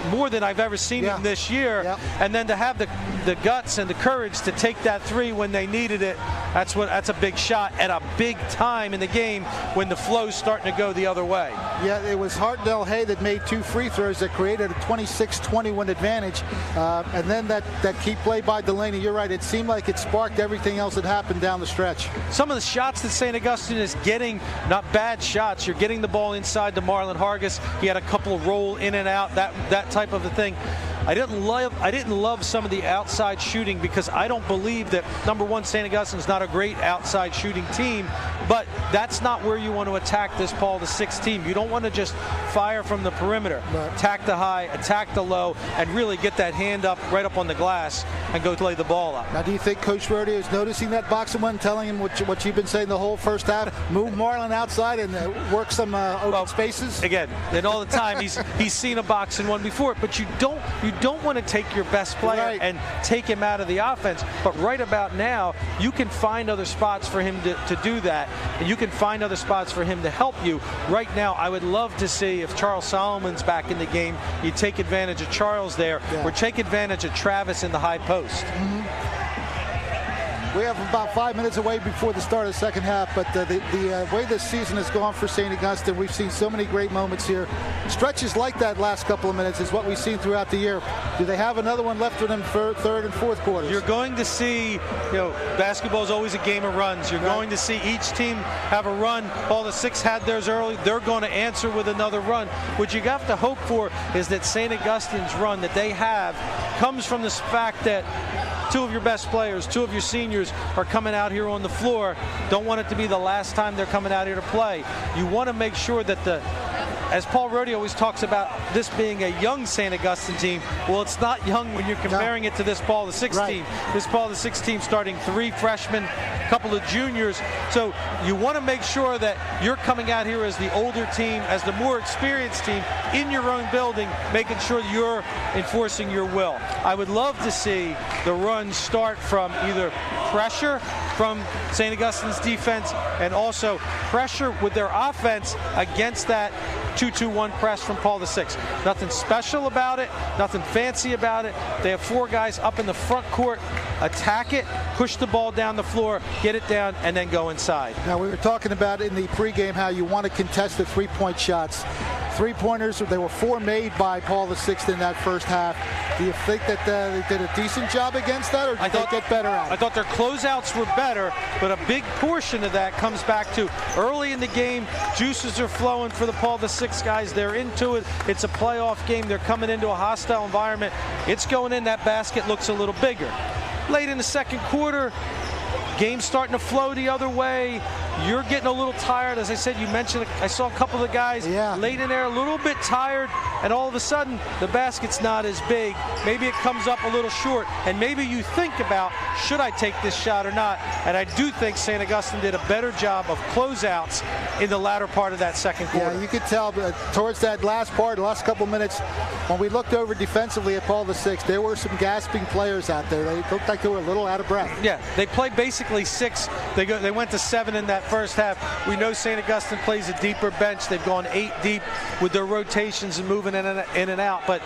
more than I've ever seen him this year. And then to have the guts and the courage to take that three when they needed it, that's a big shot at a big time in the game when the flow's starting to go the other way. Yeah, it was Hartnell Hay that made 2 free throws that created a 26-21 advantage. And then that key play by Delaney, you're right, it seemed like it sparked everything else that happened down the stretch. Some of the shots that St. Augustine is getting, not bad shots. You're getting the ball inside to Marlon Hargis. He had a couple roll in and out, that type of a thing. I didn't love some of the outside shooting, because I don't believe that, number one, St. Augustine is not a great outside shooting team, but that's not where you want to attack this Paul VI team. You don't want to just fire from the perimeter. Right. Attack the high, attack the low, and really get that hand up right up on the glass and go play the ball up. Now, do you think Coach Rodeo is noticing that box and one, telling him what you've been saying the whole first half? Move Marlon outside and work some open spaces? Again, and all the time he's seen a box and one before, but you don't want to take your best player and take him out of the offense. But right about now, you can find other spots for him to do that, and you can find other spots for him to help you. Right now, I would love to see, if Charles Solomon's back in the game, you take advantage of Charles there, or take advantage of Travis in the high post. We have about 5 minutes away before the start of the second half, but the way this season has gone for St. Augustine, we've seen so many great moments here. Stretches like that last couple of minutes is what we've seen throughout the year. Do they have another one left for them for third and fourth quarters? You're going to see, basketball is always a game of runs. You're going to see each team have a run. Paul VI had theirs early. They're going to answer with another run. What you have to hope for is that St. Augustine's run that they have comes from this fact that 2 of your best players, 2 of your seniors are coming out here on the floor. Don't want it to be the last time they're coming out here to play. You want to make sure that as Paul Rodeo always talks about this being a young St. Augustine team, well, it's not young when you're comparing it to this Paul VI team. This Paul VI team starting 3 freshmen, a couple of juniors. So you want to make sure that you're coming out here as the older team, as the more experienced team in your own building, making sure that you're enforcing your will. I would love to see the run start from either pressure from St. Augustine's defense and also pressure with their offense against that 2-2-1 press from Paul VI. Nothing special about it, nothing fancy about it. They have 4 guys up in the front court. Attack it, push the ball down the floor, get it down, and then go inside. Now, we were talking about in the pregame how you want to contest the 3-point shots. 3-pointers, there were 4 made by Paul VI in that first half. Do you think that they did a decent job against that, or did they get better at it? I thought their closeouts were better, but a big portion of that comes back to early in the game, juices are flowing for the Paul VI guys. They're into it. It's a playoff game. They're coming into a hostile environment. It's going in. That basket looks a little bigger. Late in the second quarter, game's starting to flow the other way. You're getting a little tired. As I said, you mentioned, I saw a couple of guys late in there, a little bit tired. and all of a sudden the basket's not as big. Maybe it comes up a little short, and maybe you think about, should I take this shot or not? And I do think St. Augustine did a better job of closeouts in the latter part of that second quarter. Yeah, you could tell towards that last part, the last couple minutes, when we looked over defensively at Paul VI, there were some gasping players out there. They looked like they were a little out of breath. Yeah, they played basically 6. They went to 7 in that first half. We know St. Augustine plays a deeper bench. They've gone 8 deep with their rotations and moving in and out. But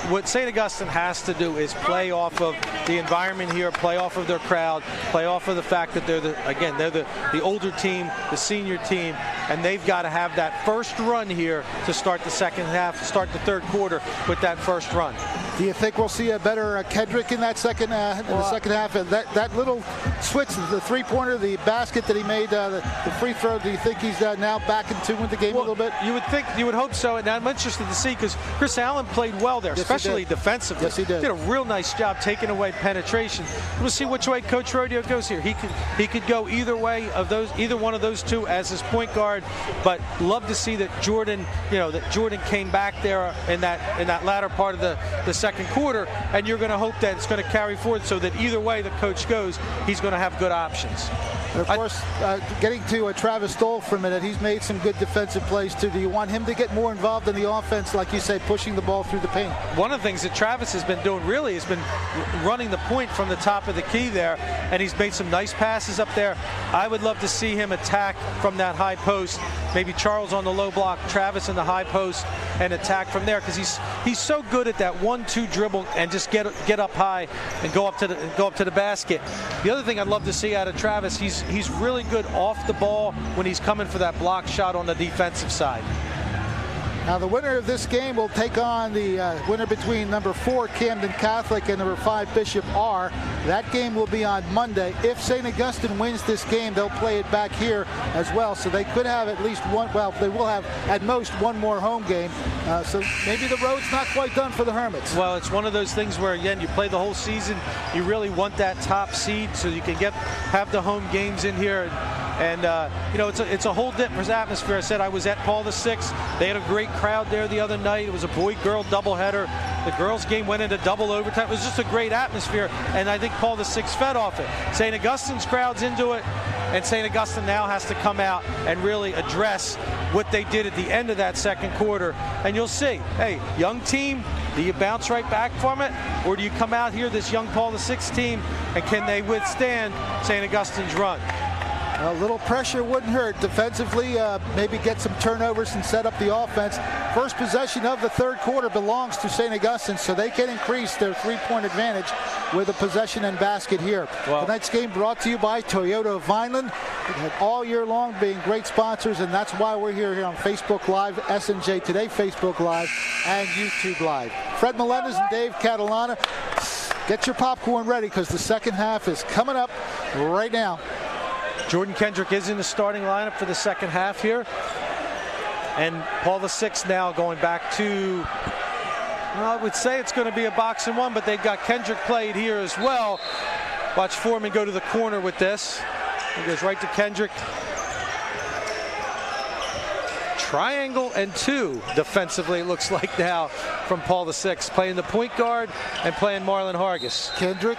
what St. Augustine has to do is play off of the environment here, play off of their crowd, play off of the fact that they're the older team, the senior team, and they've got to have that first run here to start the second half, start the third quarter with that first run. Do you think we'll see a better Kendrick in that second half? That little switch, the three-pointer, the basket that he made, the free throw, do you think he's now back in tune with the game a little bit? You would hope so, and I'm interested to see, because Chris Allen played well there, especially defensively. Yes, he did. Did a real nice job taking away penetration. We'll see which way Coach Rodeo goes here. He could go either way of those, either one of those two as his point guard, but love to see that Jordan came back there in that latter part of the second quarter, and you're going to hope that it's going to carry forward so that either way the coach goes, he's going to have good options. And of course, getting to Travis Stoll for a minute, he's made some good defensive plays too. Do you want him to get more involved in the offense, like you say, pushing the ball through the paint? One of the things that Travis has been doing really has been running the point from the top of the key there, and he's made some nice passes up there. I would love to see him attack from that high post. Maybe Charles on the low block, Travis in the high post, and attack from there, because he's so good at that 1-2 dribble and just get up high and go up to the basket. The other thing I'd love to see out of Travis, he's really good off the ball when he's coming for that block shot on the defensive side. Now the winner of this game will take on the winner between number 4 Camden Catholic and number 5 Bishop R. That game will be on Monday. If St. Augustine wins this game, they'll play it back here as well. So they could have at least one, well, they will have at most one more home game. So maybe the road's not quite done for the Hermits. Well, it's one of those things where, again, you play the whole season. You really want that top seed so you can have the home games in here. And it's a whole different atmosphere. I said I was at Paul VI. They had a great crowd there the other night. It was a boy-girl doubleheader. The girls' game went into double overtime. It was just a great atmosphere, and I think Paul VI fed off it. St. Augustine's crowd's into it, and St. Augustine now has to come out and really address what they did at the end of that second quarter. And you'll see, hey, young team, do you bounce right back from it, or do you come out here, this young Paul VI team, and can they withstand St. Augustine's run? A little pressure wouldn't hurt. Defensively, maybe get some turnovers and set up the offense. First possession of the third quarter belongs to St. Augustine, so they can increase their three-point advantage with a possession and basket here. Well, tonight's game brought to you by Toyota of Vineland. All year long being great sponsors, and that's why we're here on Facebook Live, SNJ Today, Facebook Live, and YouTube Live. Fred Melendez and Dave Catalana, get your popcorn ready because the second half is coming up right now. Jordan Kendrick is in the starting lineup for the second half here. And Paul VI now going back to, well, I would say it's going to be a box and one, but they've got Kendrick played here as well. Watch Foreman go to the corner with this. He goes right to Kendrick. Triangle and 2 defensively, it looks like now, from Paul VI. Playing the point guard and playing Marlon Hargis. Kendrick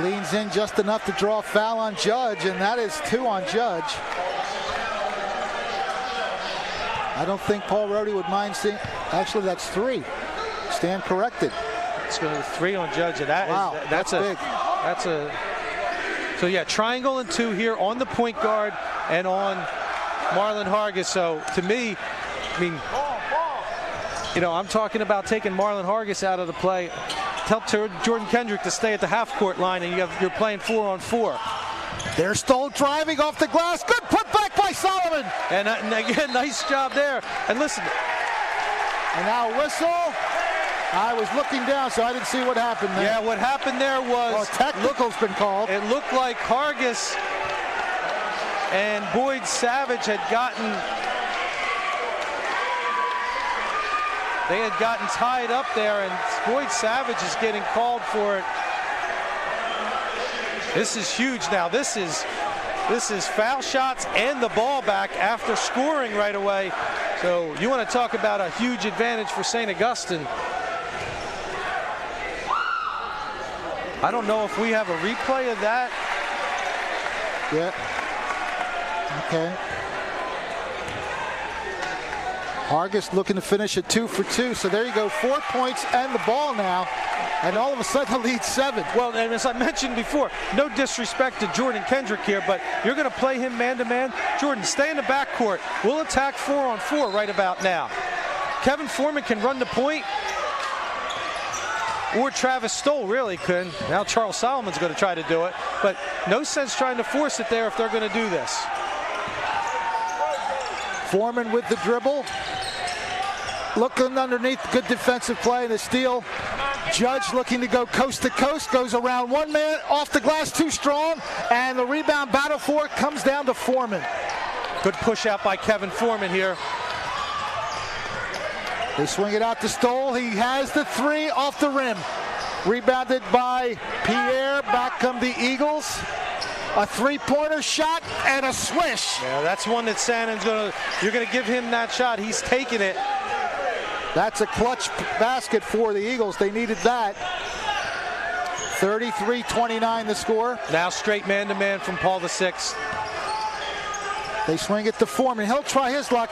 leans in just enough to draw a foul on Judge, and that is 2 on Judge. I don't think Paul Rohde would mind seeing. Actually, that's 3. Stand corrected. It's going to be 3 on Judge, and that's big. So yeah, triangle and 2 here on the point guard and on Marlon Hargis. So to me, I mean, I'm talking about taking Marlon Hargis out of the play. Help Jordan Kendrick to stay at the half-court line, and you're playing 4-on-4. There's Stoll driving off the glass. Good putback by Solomon. And again, nice job there. And listen. And now a whistle. I was looking down, so I didn't see what happened there. Yeah, what happened there was... technical's been called. It looked like Hargis and Boyd Savage had gotten... They had gotten tied up there, and Boyd Savage is getting called for it. This is huge now. This is foul shots and the ball back after scoring right away. So you want to talk about a huge advantage for St. Augustine. I don't know if we have a replay of that. Yeah. Okay. Hargis looking to finish at 2 for 2. So there you go, 4 points and the ball now. And all of a sudden the lead 7. Well, and as I mentioned before, no disrespect to Jordan Kendrick here, but you're going to play him man-to-man. Jordan, stay in the backcourt. We'll attack 4-on-4 right about now. Kevin Foreman can run the point. Or Travis Stoll really could. Now Charles Solomon's going to try to do it. But no sense trying to force it there if they're going to do this. Foreman with the dribble. Looking underneath, good defensive play and a steal. Judge looking to go coast to coast, goes around one man, off the glass, too strong, and the rebound battle for it comes down to Foreman. Good push out by Kevin Foreman here. They swing it out to Stoll. He has the 3 off the rim. Rebounded by Pierre. Back come the Eagles. A 3-pointer shot and a swish. Yeah, that's one that Sannon's you're going to give him that shot. He's taking it. That's a clutch basket for the Eagles. They needed that. 33-29 the score. Now straight man-to-man from Paul VI. They swing it to Foreman. He'll try his luck.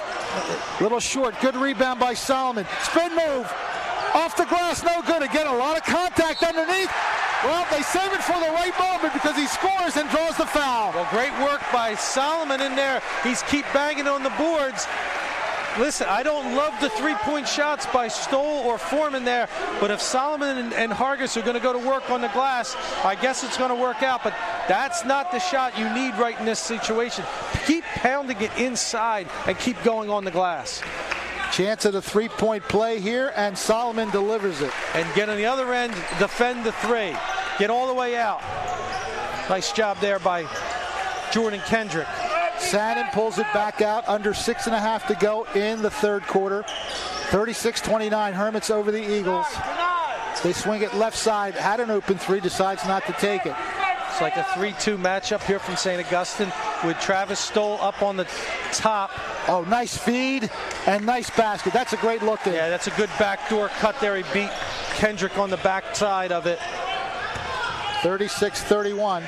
Little short. Good rebound by Solomon. Spin move. Off the glass. No good. Again, a lot of contact underneath. Well, they save it for the right moment because he scores and draws the foul. Well, great work by Solomon in there. He's keep banging on the boards. Listen, I don't love the 3-point shots by Stoll or Foreman there, but if Solomon and Hargis are going to go to work on the glass, I guess it's going to work out, but that's not the shot you need right in this situation. Keep pounding it inside and keep going on the glass. Chance at a 3-point play here, and Solomon delivers it. And get on the other end, defend the 3. Get all the way out. Nice job there by Jordan Kendrick. Sannon pulls it back out, under 6.5 to go in the third quarter. 36-29, Hermits over the Eagles. They swing it left side, had an open 3, decides not to take it. It's like a 3-2 matchup here from St. Augustine with Travis Stoll up on the top. Oh, nice feed and nice basket. That's a great look there. Yeah, that's a good backdoor cut there. He beat Kendrick on the back side of it. 36-31.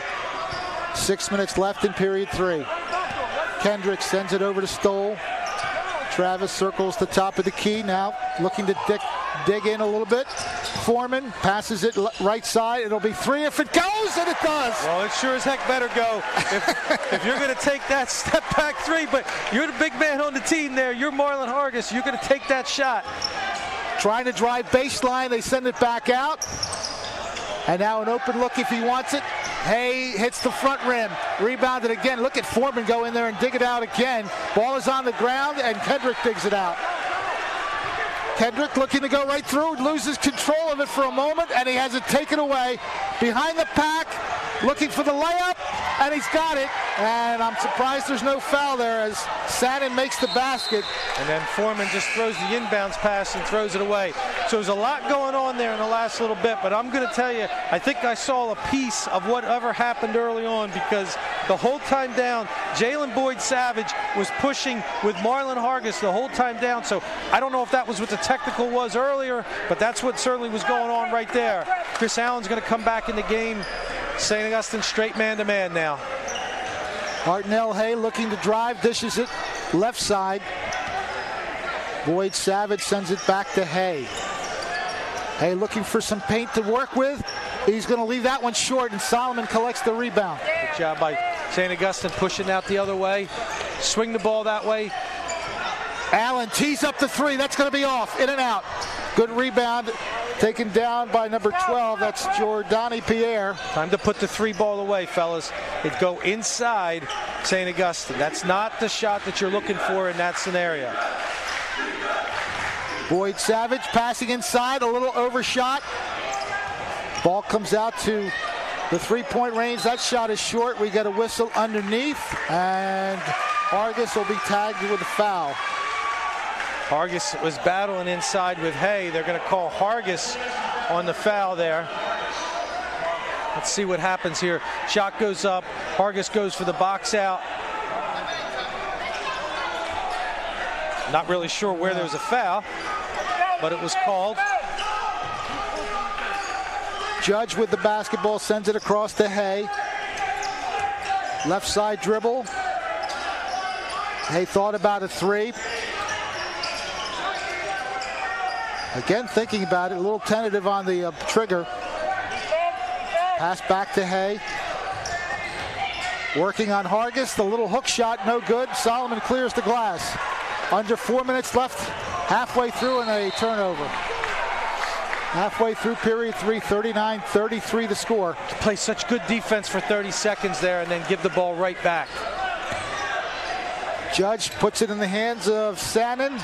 6 minutes left in period 3. Kendrick sends it over to Stoll. Travis circles the top of the key now, looking to dig in a little bit. Foreman passes it right side. It'll be 3 if it goes, and it does. Well, it sure as heck better go if you're going to take that step back 3, but you're the big man on the team there. You're Marlon Hargis. You're going to take that shot. Trying to drive baseline. They send it back out. And now an open look if he wants it. Hay hits the front rim. Rebounded again. Look at Foreman go in there and dig it out again. Ball is on the ground, and Kendrick digs it out. Kendrick looking to go right through, loses control of it for a moment, and he has it taken away. Behind the pack, looking for the layup, and he's got it. And I'm surprised there's no foul there as Sannon makes the basket. And then Foreman just throws the inbounds pass and throws it away. So there's a lot going on there in the last little bit, but I'm going to tell you, I think I saw a piece of whatever happened early on, because the whole time down, Jalen Boyd-Savage was pushing with Marlon Hargis the whole time down. So I don't know if that was what the technical was earlier, but that's what certainly was going on right there. Chris Allen's going to come back in the game. St. Augustine straight man-to-man now. Hartnell Hay looking to drive, dishes it left side. Boyd-Savage sends it back to Hay. Hay looking for some paint to work with. He's going to leave that one short, and Solomon collects the rebound. Good job by St. Augustine pushing out the other way. Swing the ball that way. Allen tees up the 3. That's going to be off. In and out. Good rebound. Taken down by number 12. That's Jordani Pierre. Time to put the 3 ball away, fellas. It go inside St. Augustine. That's not the shot that you're looking for in that scenario. Boyd-Savage passing inside. A little overshot. Ball comes out to the 3-point range. That shot is short. We get a whistle underneath. And Hargis will be tagged with a foul. Hargis was battling inside with Hay. They're going to call Hargis on the foul there. Let's see what happens here. Shot goes up. Hargis goes for the box out. Not really sure where there was a foul, but it was called. Judge with the basketball sends it across to Hay. Left side dribble. Hay thought about a three. Again, thinking about it, a little tentative on the trigger. Pass back to Hay. Working on Hargis, the little hook shot, no good. Solomon clears the glass. Under 4 minutes left, halfway through, and a turnover. Halfway through period 3, 39-33 the score. Play such good defense for 30 seconds there and then give the ball right back. Judge puts it in the hands of Sannon.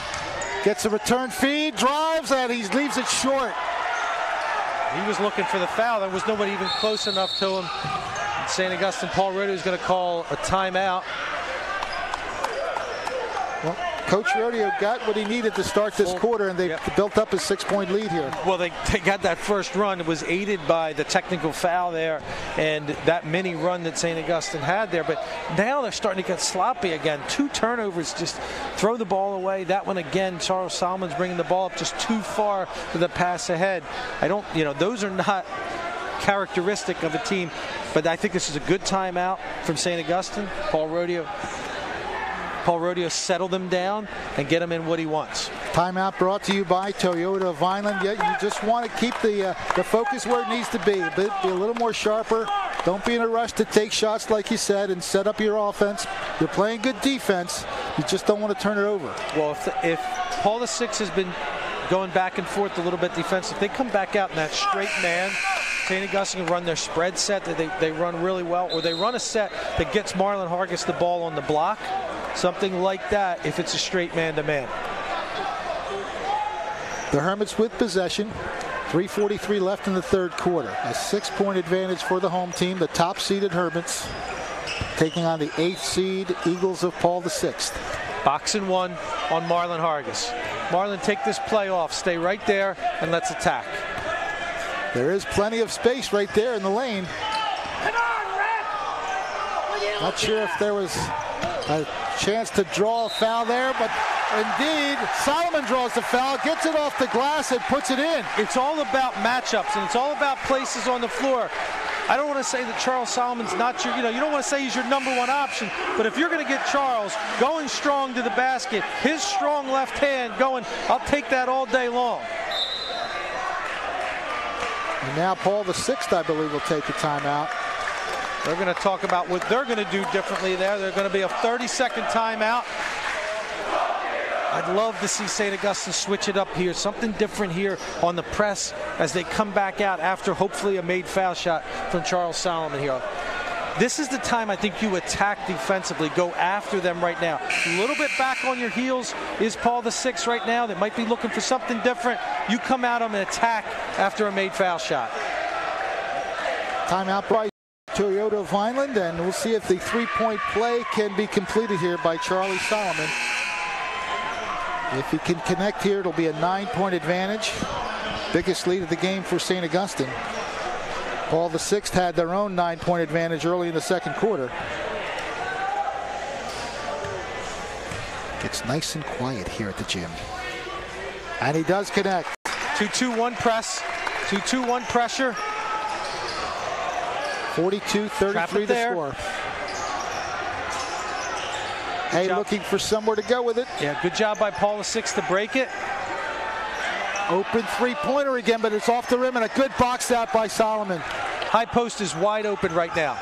Gets a return feed, drives, and he leaves it short. He was looking for the foul. There was nobody even close enough to him. St. Augustine, Paul Rodio is going to call a timeout. Well, Coach Rodio got what he needed to start this quarter, and they built up a 6-point lead here. Well, they got that first run. It was aided by the technical foul there and that mini run that St. Augustine had there. But now they're starting to get sloppy again. 2 turnovers, just throw the ball away. That one again, Charles Solomon's bringing the ball up just too far for the pass ahead. Those are not characteristic of a team, but I think this is a good timeout from St. Augustine. Paul Rodio settle them down and get him in what he wants. Timeout brought to you by Toyota of Vineland. Yeah, you just want to keep the focus where it needs to be. Be a little more sharper. Don't be in a rush to take shots like you said and set up your offense. You're playing good defense. You just don't want to turn it over. Well, if Paul the Six has been going back and forth a little bit defensive, they come back out in that straight man. St. Augustine can run their spread set that they run really well, or they run a set that gets Marlon Hargis the ball on the block. Something like that if it's a straight man-to-man. The Hermits with possession. 3:43 left in the third quarter. A 6-point advantage for the home team, the top-seeded Hermits, taking on the 8th seed Eagles of Paul VI. Box and 1 on Marlon Hargis. Marlon, take this play off. Stay right there, and let's attack. There is plenty of space right there in the lane. Not sure if there was a chance to draw a foul there, but indeed, Solomon draws the foul, gets it off the glass, and puts it in. It's all about matchups, and it's all about places on the floor. I don't want to say that Charles Solomon's not your, you don't want to say he's your number 1 option, but if you're going to get Charles going strong to the basket, his strong left hand going, I'll take that all day long. And now Paul VI, I believe, will take a timeout. They're going to talk about what they're going to do differently there. They're going to be a 30-second timeout. I'd love to see St. Augustine switch it up here. Something different here on the press as they come back out after hopefully a made foul shot from Charles Solomon here. This is the time I think you attack defensively. Go after them right now. A little bit back on your heels is Paul VI right now. They might be looking for something different. You come out on an attack after a made foul shot. Timeout by Toyota of Vineland, and we'll see if the 3-point play can be completed here by Charlie Solomon. If he can connect here, it'll be a 9-point advantage. Biggest lead of the game for St. Augustine. Paul VI had their own 9-point advantage early in the second quarter. It's nice and quiet here at the gym. And he does connect. 2-2-1 press. 2-2-1 pressure. 42-33 the score. Hey, looking for somewhere to go with it. Yeah, good job by Paul VI to break it. Open 3-pointer again, but it's off the rim, and a good box out by Solomon. High post is wide open right now.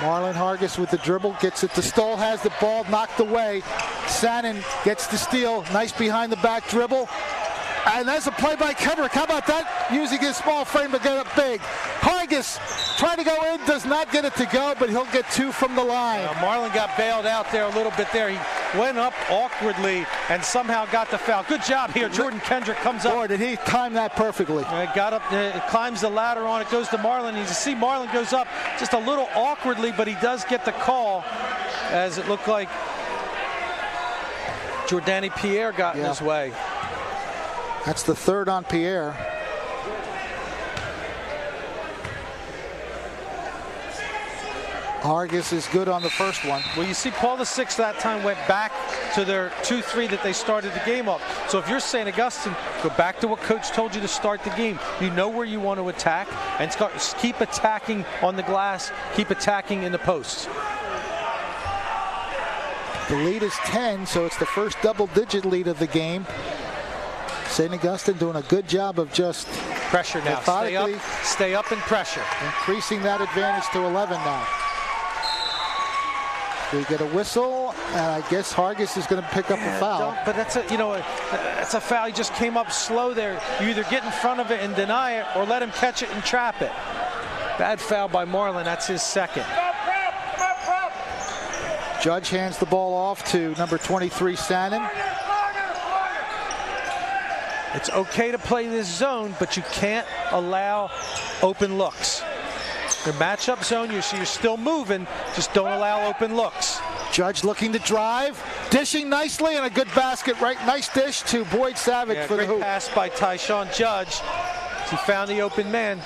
Marlon Hargis with the dribble, gets it to Stoll, has the ball knocked away. Sannon gets the steal, nice behind the back dribble. And that's a play by Kendrick. How about that? Using his small frame to get up big. Hargis trying to go in, does not get it to go, but he'll get 2 from the line. Marlon got bailed out there a little bit there. He went up awkwardly and somehow got the foul. Good job here. Jordan Kendrick comes up. Boy, did he time that perfectly. Got up, climbs the ladder on it, goes to Marlon. You see Marlon goes up just a little awkwardly, but he does get the call, as it looked like Jordani Pierre got in his way. That's the 3rd on Pierre. Hargis is good on the first one. Well, you see Paul VI that time went back to their 2-3 that they started the game off. So if you're St. Augustine, go back to what coach told you to start the game. You know where you want to attack, and keep attacking on the glass, keep attacking in the posts. The lead is 10, so it's the first double-digit lead of the game. St. Augustine doing a good job of just pressure now. Stay up and pressure. Increasing that advantage to 11 now. We get a whistle, and I guess Hargis is going to pick up a foul. But that's a foul. He just came up slow there. You either get in front of it and deny it, or let him catch it and trap it. Bad foul by Marlin. That's his second. Judge hands the ball off to number 23, Sannon. It's okay to play this zone, but you can't allow open looks. Your matchup zone, you're still moving, just don't allow open looks. Judge looking to drive, dishing nicely, and a good basket. Nice dish to Boyd Savage for the hoop. Great pass by Tyshawn Judge. He found the open man.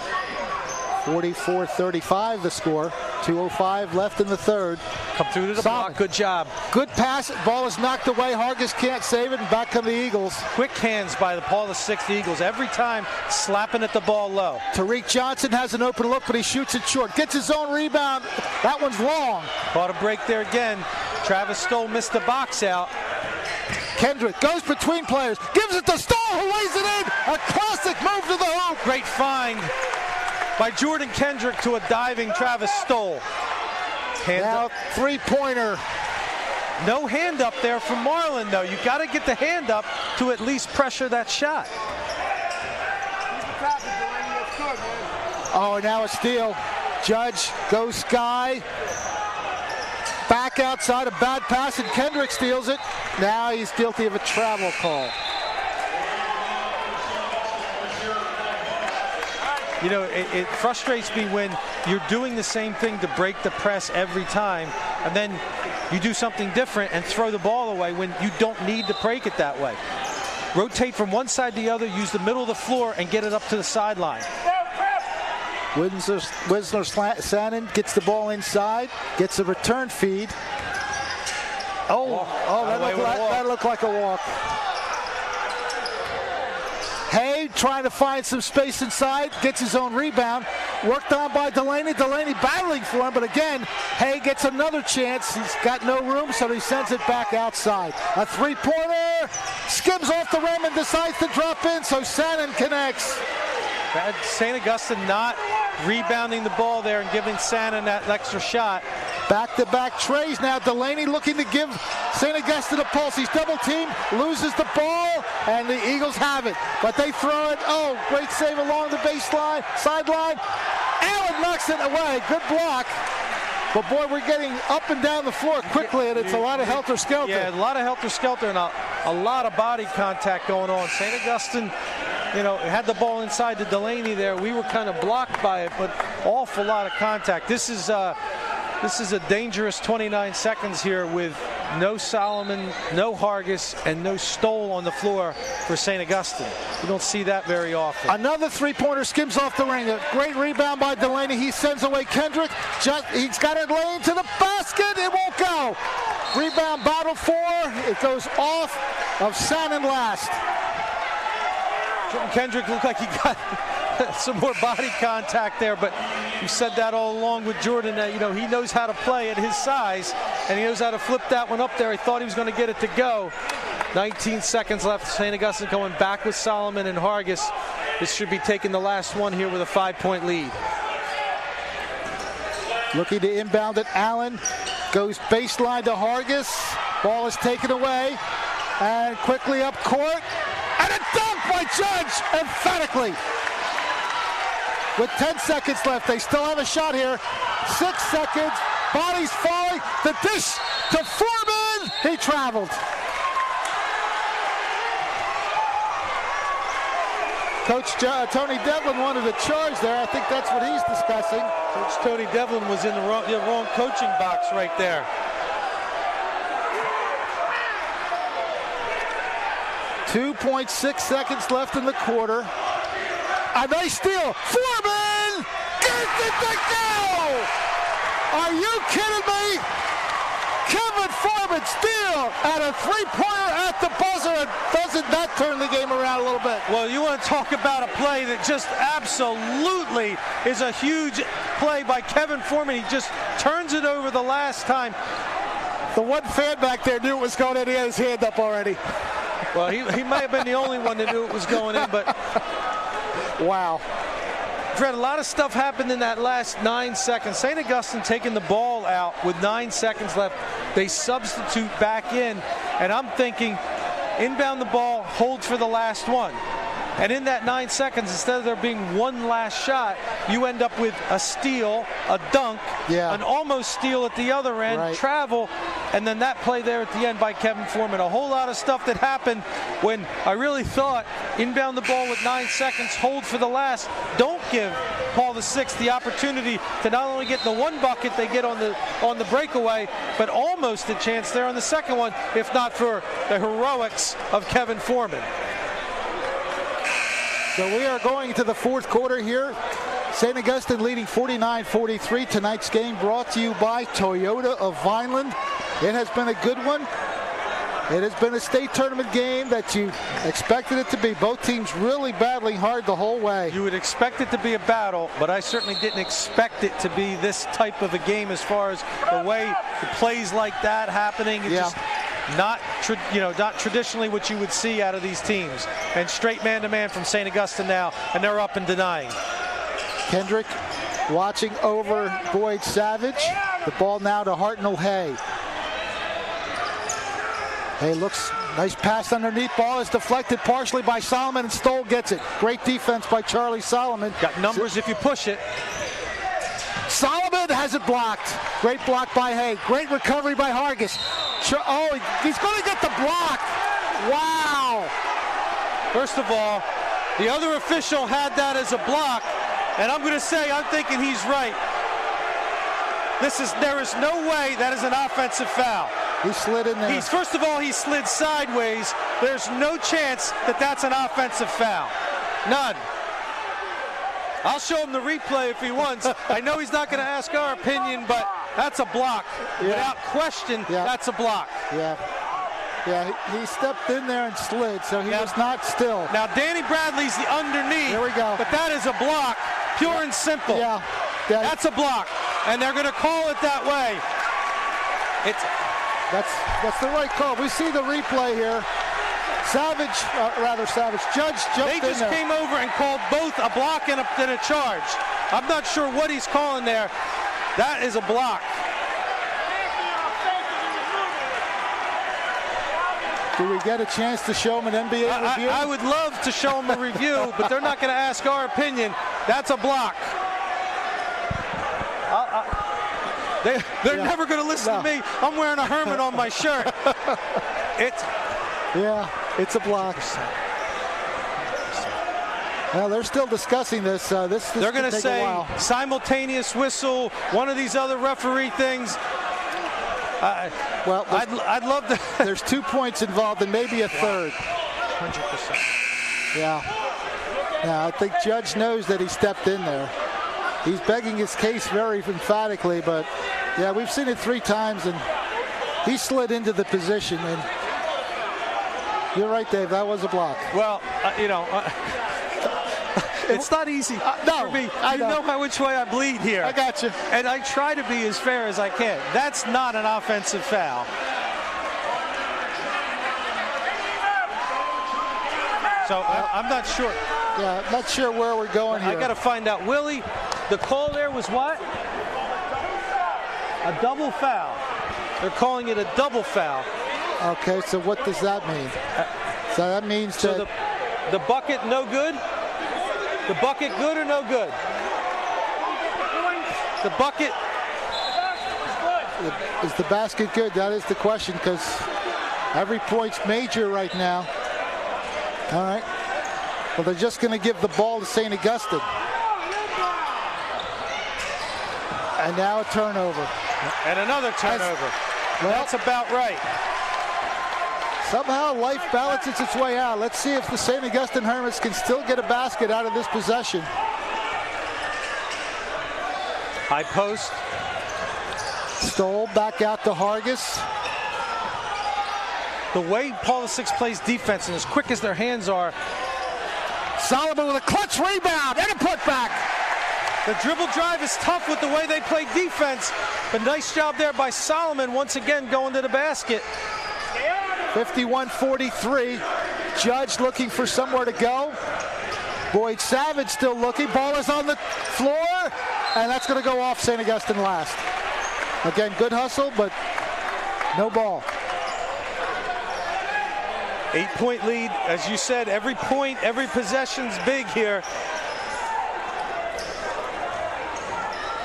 44-35 the score. 2:05 left in the third. Come through to the block. Good job. Good pass. Ball is knocked away. Hargis can't save it, and back come the Eagles. Quick hands by the Paul VI Eagles. Every time slapping at the ball low. Tariq Johnson has an open look, but he shoots it short. Gets his own rebound. That one's long. Caught a break there again. Travis Stoll missed the box out. Kendrick goes between players. Gives it to Stoll, who lays it in. A classic move to the hoop. Great find by Jordan Kendrick to a diving Travis Stoll. Now three-pointer. No hand up there from Marlin, though. You got to get the hand up to at least pressure that shot. Oh, now a steal. Judge goes sky. Back outside, a bad pass, and Kendrick steals it. Now he's guilty of a travel call. You know, it frustrates me when you're doing the same thing to break the press every time, and then you do something different and throw the ball away when you don't need to break it that way. Rotate from one side to the other, use the middle of the floor, and get it up to the sideline. Wisner Sannon gets the ball inside, gets a return feed. That looked like a walk. Hay trying to find some space inside, gets his own rebound. Worked on by Delaney. Delaney battling for him, but again, Hay gets another chance. He's got no room, so he sends it back outside. A three-pointer, skims off the rim and decides to drop in, so Sannon connects. St. Augustine not rebounding the ball there and giving Sannon that extra shot. Back-to-back trays now. Delaney looking to give St. Augustine a pulse. He's double-teamed, loses the ball, and the Eagles have it. But they throw it. Oh, great save along the baseline, sideline. Allen knocks it away. Good block. But, boy, we're getting up and down the floor quickly, and it's a lot of helter-skelter. Yeah, a lot of helter-skelter and a lot of body contact going on. St. Augustine, you know, had the ball inside to Delaney there. We were kind of blocked by it, but awful lot of contact. This is a dangerous 29 seconds here with no Solomon, no Hargis, and no Stoll on the floor for St. Augustine. You don't see that very often. Another three-pointer skims off the ring. A great rebound by Delaney. He sends away Kendrick. He's got it laying to the basket. It won't go. Rebound battle for. It goes off of Sannon last. Kendrick looked like he got some more body contact there, but you said that all along with Jordan, that, you know, he knows how to play at his size, and he knows how to flip that one up there. He thought he was going to get it to go. 19 seconds left. St. Augustine going back with Solomon and Hargis. This should be taking the last one here with a 5-point lead. Looking to inbound it. Allen goes baseline to Hargis. Ball is taken away, and quickly up court. And a dunk by Judge, emphatically. With 10 seconds left, they still have a shot here. 6 seconds, bodies falling, the dish to Foreman. He traveled. Coach Tony Devlin wanted a charge there. I think that's what he's discussing. Coach Tony Devlin was in the wrong coaching box right there. 2.6 seconds left in the quarter. A nice steal. Foreman gets it to go! Are you kidding me? Kevin Foreman steal and a three-pointer at the buzzer, and doesn't that turn the game around a little bit? Well, you want to talk about a play that just absolutely is a huge play by Kevin Foreman. He just turns it over the last time. The one fan back there knew it was going in. He had his hand up already. Well, he might have been the only one that knew it was going in, but wow. Fred, a lot of stuff happened in that last 9 seconds. St. Augustine taking the ball out with 9 seconds left. They substitute back in, and I'm thinking inbound the ball, hold for the last one. And in that 9 seconds, instead of there being one last shot, you end up with a steal, a dunk, an almost steal at the other end, travel, and then that play there at the end by Kevin Foreman. A whole lot of stuff that happened when I really thought inbound the ball with 9 seconds, hold for the last. Don't give Paul VI the opportunity to not only get the one bucket they get on the breakaway, but almost a chance there on the second one, if not for the heroics of Kevin Foreman. So we are going to the fourth quarter here. St. Augustine leading 49-43. Tonight's game brought to you by Toyota of Vineland. It has been a good one. It has been a state tournament game that you expected it to be. Both teams really battling hard the whole way. You would expect it to be a battle, but I certainly didn't expect it to be this type of a game as far as the way the plays like that happening. It's just not traditionally what you would see out of these teams. And straight man-to-man from St. Augustine now, and they're up and denying. Kendrick watching over Boyd Savage. The ball now to Hartnell Hay. Hay looks, nice pass underneath. Ball is deflected partially by Solomon, and Stoll gets it. Great defense by Charlie Solomon. Got numbers if you push it. Solomon has it blocked. Great block by Hay. Great recovery by Hargis. Oh, he's going to get the block. Wow. First of all, the other official had that as a block, and I'm going to say I'm thinking he's right. There is no way that is an offensive foul. He slid in there. First of all, he slid sideways. There's no chance that that's an offensive foul. None. I'll show him the replay if he wants. I know he's not going to ask our opinion, but that's a block. Without question, that's a block. Yeah, he stepped in there and slid, so he was not still. Now, Danny Bradley's the underneath. There we go. But that is a block, pure and simple. Yeah. That's a block, and they're going to call it that way. That's the right call. We see the replay here. Judge jumped in there. They just came over and called both a block and a charge. I'm not sure what he's calling there. That is a block. Do we get a chance to show him an NBA review? I would love to show him a review, but they're not going to ask our opinion. That's a block. They're never going to listen to me. I'm wearing a Herman on my shirt. It's a block. Well, they're still discussing this. This they're going to say simultaneous whistle, one of these other referee things. I'd love to. There's 2 points involved and maybe a third. 100%. Yeah. I think Judge knows that he stepped in there. He's begging his case very emphatically, but we've seen it 3 times, and he slid into the position. And you're right, Dave. That was a block. Well, it's not easy for me. I know which way I bleed here. I got you. And I try to be as fair as I can. That's not an offensive foul. So I'm not sure. Yeah, I'm not sure where we're going here. I got to find out. Willie, the call there was what? A double foul. They're calling it a double foul. Okay, so what does that mean? So that means that the bucket no good? The bucket good or no good? The bucket. Is the basket good? That is the question, because every point's major right now. All right. Well, they're just going to give the ball to St. Augustine. And now a turnover. And another turnover. That's about right. Somehow life balances its way out. Let's see if the St. Augustine Hermits can still get a basket out of this possession. High post. Stoll back out to Hargis. The way Paul VI plays defense, and as quick as their hands are. Solomon with a clutch rebound and a putback. The dribble drive is tough with the way they play defense, but nice job there by Solomon once again going to the basket. 51-43. Judge looking for somewhere to go. Boyd Savage still looking. Ball is on the floor, and that's going to go off St. Augustine last. Again, good hustle, but no ball. 8-point lead. As you said, every point, every possession's big here.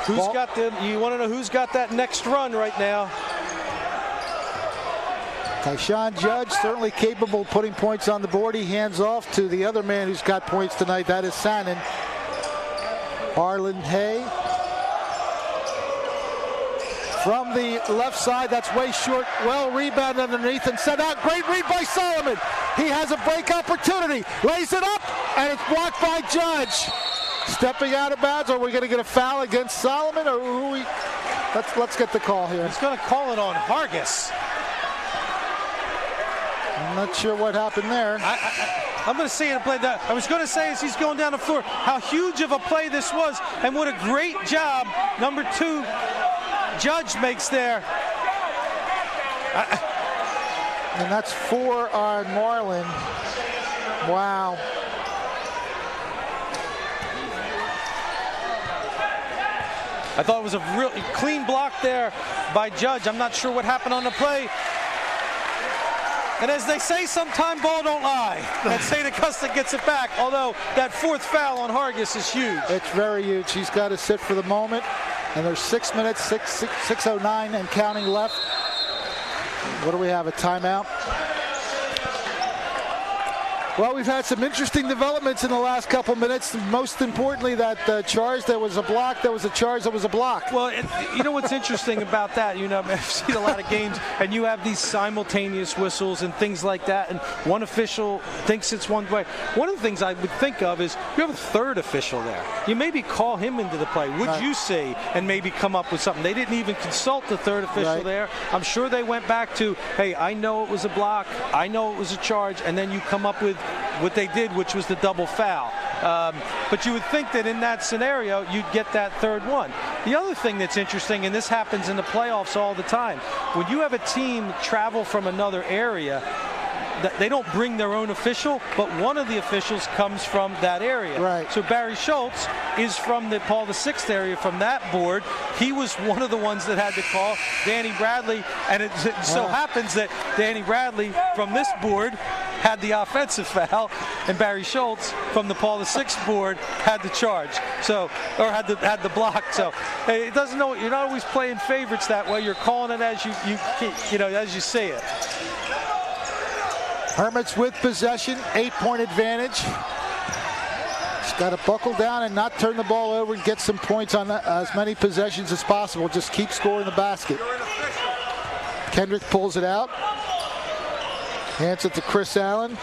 You want to know who's got that next run right now? Tyshawn Judge, certainly capable of putting points on the board. He hands off to the other man who's got points tonight. That is Sannon. Harlan Hay. From the left side, that's way short. Well rebounded underneath and set out. Great read by Solomon. He has a break opportunity. Lays it up, and it's blocked by Judge. Stepping out of bounds. Are we going to get a foul against Solomon, or who we? Let's get the call here. He's going to call it on Hargis. I'm not sure what happened there. I'm going to say it. I was going to say as he's going down the floor how huge of a play this was, and what a great job number 2 Judge makes there. And that's 4 on Marlin. Wow. I thought it was a real clean block there by Judge. I'm not sure what happened on the play. And as they say, sometime ball don't lie. And St. Augustine gets it back, although that 4th foul on Hargis is huge. It's very huge. He's got to sit for the moment. And there's 6 minutes, 6:09 and counting left. What do we have, a timeout? Well, we've had some interesting developments in the last couple minutes. Most importantly, that charge, there was a block, there was a charge, there was a block. Well, you know what's interesting about that? You know, I've seen a lot of games, and you have these simultaneous whistles and things like that, and one official thinks it's one way. One of the things I would think of is you have a 3rd official there. You maybe call him into the play. Would you see and maybe come up with something? They didn't even consult the 3rd official there. I'm sure they went back to, hey, I know it was a block, I know it was a charge, and then you come up with what they did, which was the double foul. But you would think that in that scenario, you'd get that 3rd one. The other thing that's interesting, and this happens in the playoffs all the time, when you have a team travel from another area, they don't bring their own official, but one of the officials comes from that area. Right. So Barry Schultz is from the Paul VI area, from that board. He was one of the ones that had to call Danny Bradley, and it so happens that Danny Bradley from this board had the offensive foul, and Barry Schultz from the Paul VI board had the charge. So, or had the block. So, hey, it doesn't know. You're not always playing favorites that way. You're calling it as you know as you see it. Hermits with possession, 8-point advantage. He's got to buckle down and not turn the ball over and get some points on as many possessions as possible. Just keep scoring the basket. Kendrick pulls it out. Hands it to Chris Allen.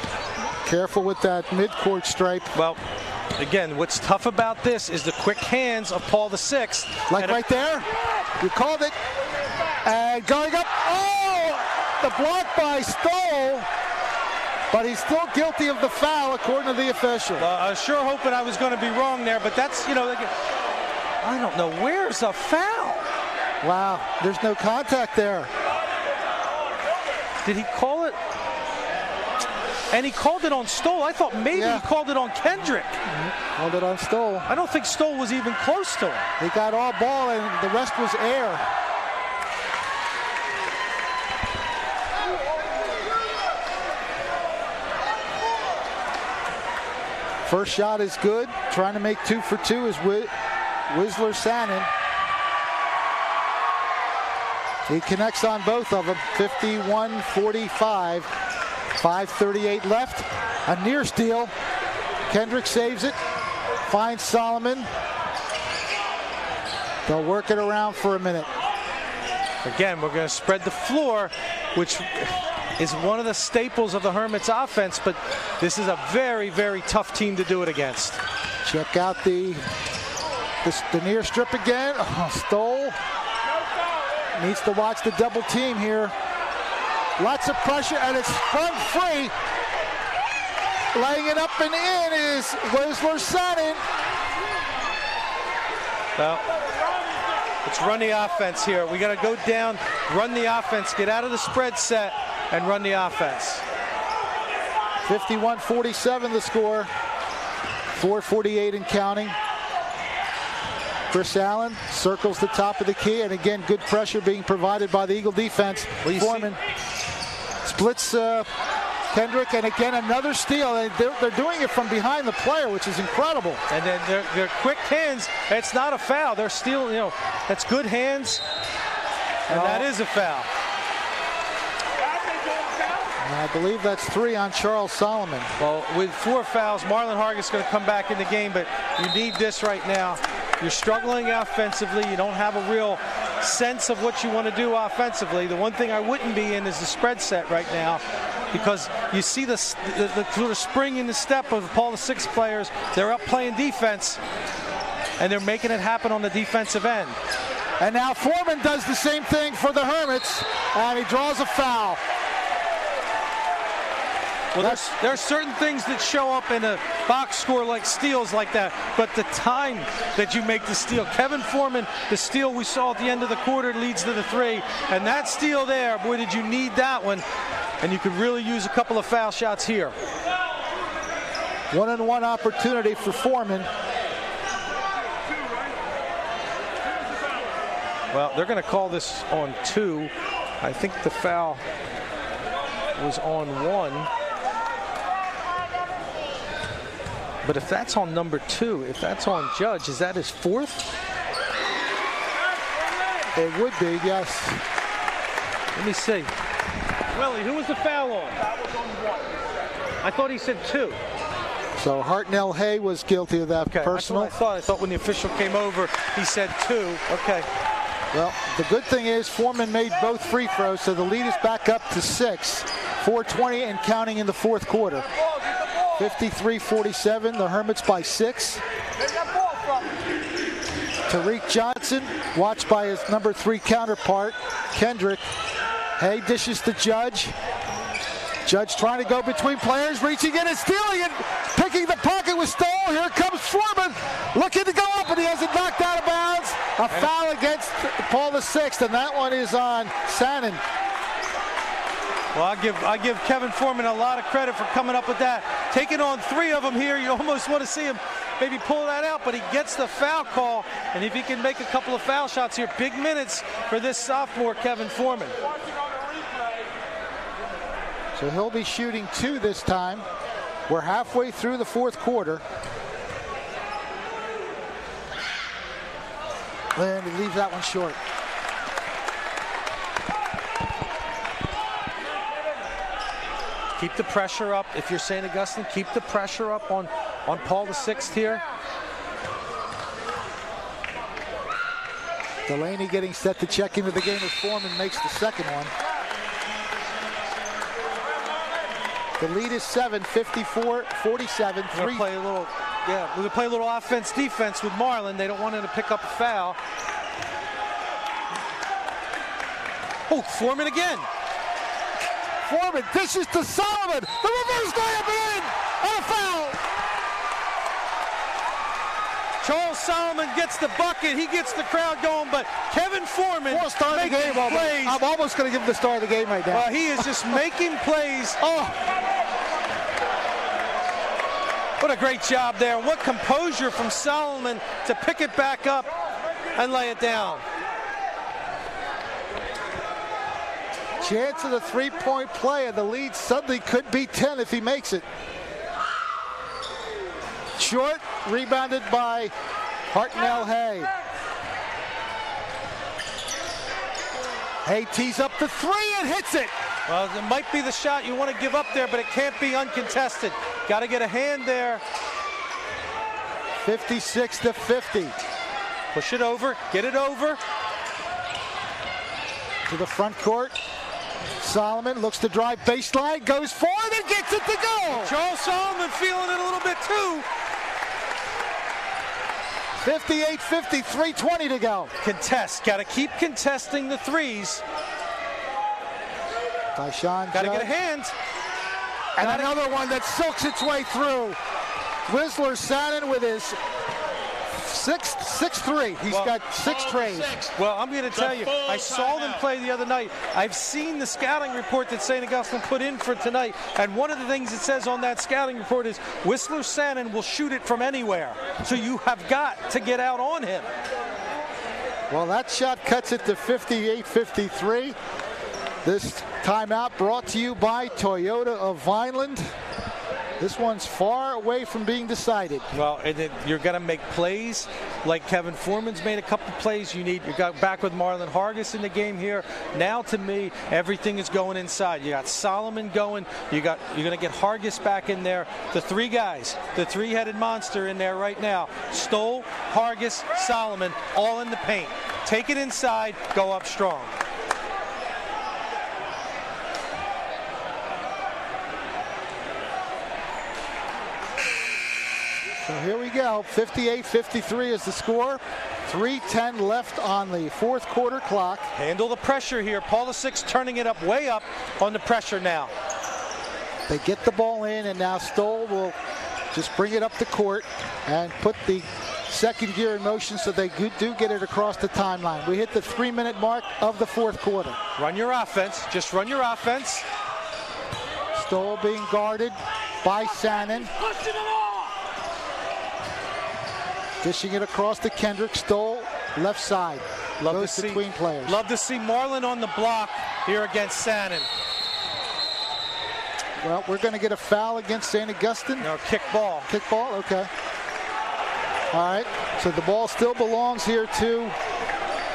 Careful with that midcourt stripe. Well, again, what's tough about this is the quick hands of Paul VI. Like right there. You called it. And going up. Oh! The block by Stoll. But he's still guilty of the foul, according to the official. I was sure hoping I was going to be wrong there, but that's, you know, I don't know. Where's the foul? Wow, there's no contact there. Did he call it? And he called it on Stoll. I thought maybe he called it on Kendrick. Called it on Stoll. I don't think Stoll was even close to him. He got all ball, and the rest was air. First shot is good. Trying to make 2 for 2 is Whistler Sannon. He connects on both of them. 51-45. 5:38 left. A near steal. Kendrick saves it. Finds Solomon. They'll work it around for a minute. Again, we're going to spread the floor, which is one of the staples of the Hermits offense, but this is a very, very tough team to do it against. Check out the near strip again. Oh, Stoll. needs to watch the double team here. Lots of pressure, and it's front free. Laying it up and in was Larsanin. Well, let's run the offense here. We got to go down, run the offense, get out of the spread set, and run the offense. 51-47 the score. 4:48 and counting. Chris Allen circles the top of the key, and again, good pressure being provided by the Eagle defense. Foreman splits Kendrick, and again another steal. And they're doing it from behind the player, which is incredible. And then they're quick hands. It's not a foul. They're stealing. You know, that's good hands, and that is a foul. I believe that's 3 on Charles Solomon. Well, with 4 fouls, Marlon Hargis going to come back in the game, but you need this right now. You're struggling offensively. You don't have a real sense of what you want to do offensively. The one thing I wouldn't be in is the spread set right now, because you see the sort of spring in the step of the Paul VI players. They're up playing defense, and they're making it happen on the defensive end. And now Foreman does the same thing for the Hermits, and he draws a foul. Well, there are certain things that show up in a box score like steals like that, but the time that you make the steal. Kevin Foreman, the steal we saw at the end of the quarter, leads to the 3, and that steal there, boy, did you need that one, and you could really use a couple of foul shots here. 1-on-1 opportunity for Foreman. Well, they're going to call this on 2. I think the foul was on 1. But if that's on number 2, if that's on Judge, is that his 4th? It would be, yes. Let me see. Willie, who was the foul on? That was on 1. I thought he said 2. So Hartnell Hay was guilty of that personal. I thought when the official came over, he said 2. Okay. Well, the good thing is Foreman made both free throws, so the lead is back up to 6. 4:20 and counting in the 4th quarter. 53-47, the Hermits by 6. Tariq Johnson, watched by his number 3 counterpart, Kendrick. Hay dishes to Judge. Judge trying to go between players, reaching in and stealing it, picking the pocket with Stoll. Here comes Foreman, looking to go up, and he has it knocked out of bounds. A foul against Paul VI, and that one is on Sannon. Well, I give Kevin Foreman a lot of credit for coming up with that. Taking on 3 of them here, you almost want to see him maybe pull that out, but he gets the foul call, and if he can make a couple of foul shots here, big minutes for this sophomore Kevin Foreman. So he'll be shooting 2 this time. We're halfway through the 4th quarter. And he leaves that one short. Keep the pressure up. If you're St. Augustine, keep the pressure up on Paul VI here. Delaney getting set to check into the game as Foreman makes the second one. The lead is 7, 54-47. We're gonna play a little offense defense with Marlon. They don't want him to pick up a foul. Oh, Foreman again. Foreman dishes to Solomon. The reverse layup in, and a foul. Charles Solomon gets the bucket. He gets the crowd going, but Kevin Foreman making plays. I'm almost going to give him the star of the game right now. Well, he is just making plays. Oh, what a great job there. What composure from Solomon to pick it back up and lay it down. Chance of the 3-point play, and the lead suddenly could be 10 if he makes it. Short, rebounded by Hartnell Hay. Hay tees up the 3 and hits it. Well, it might be the shot you want to give up there, but it can't be uncontested. Got to get a hand there. 56-50. Push it over, get it over. To the front court. Solomon looks to drive baseline, goes forward and gets it to go. Charles Solomon feeling it a little bit too. 58-53, 20 to go. Contest. Got to keep contesting the threes. Tyshawn Got to get a hand. And another one that silks its way through. Whistler Sannon with his sixth three. He's got 6 trays. Well, I'm going to tell you, I saw them play the other night. I've seen the scouting report that St. Augustine put in for tonight, and one of the things it says on that scouting report is Whistler Sannon will shoot it from anywhere. So you have got to get out on him. Well, that shot cuts it to 58-53. This timeout brought to you by Toyota of Vineland. This one's far away from being decided. Well, and then you're going to make plays like Kevin Foreman's made a couple plays. You got back with Marlon Hargis in the game here. Now, to me, everything is going inside. You got Solomon going. You're going to get Hargis back in there. The 3 guys, the 3-headed monster in there right now. Stoll, Hargis, Solomon, all in the paint. Take it inside, go up strong. So here we go. 58-53 is the score. 3:10 left on the fourth quarter clock. Handle the pressure here. Paul VI turning it up, way up on the pressure now. They get the ball in, and now Stoll will just bring it up the court and put the second gear in motion so they do get it across the timeline. We hit the 3-minute mark of the fourth quarter. Run your offense. Just run your offense. Stoll being guarded by Sannon. Dishing it across to Kendrick. Stoll, left side. Goes between players. Love to see Marlon on the block here against Sannon. Well, we're going to get a foul against St. Augustine. No, kick ball. Kick ball, okay. All right, so the ball still belongs here to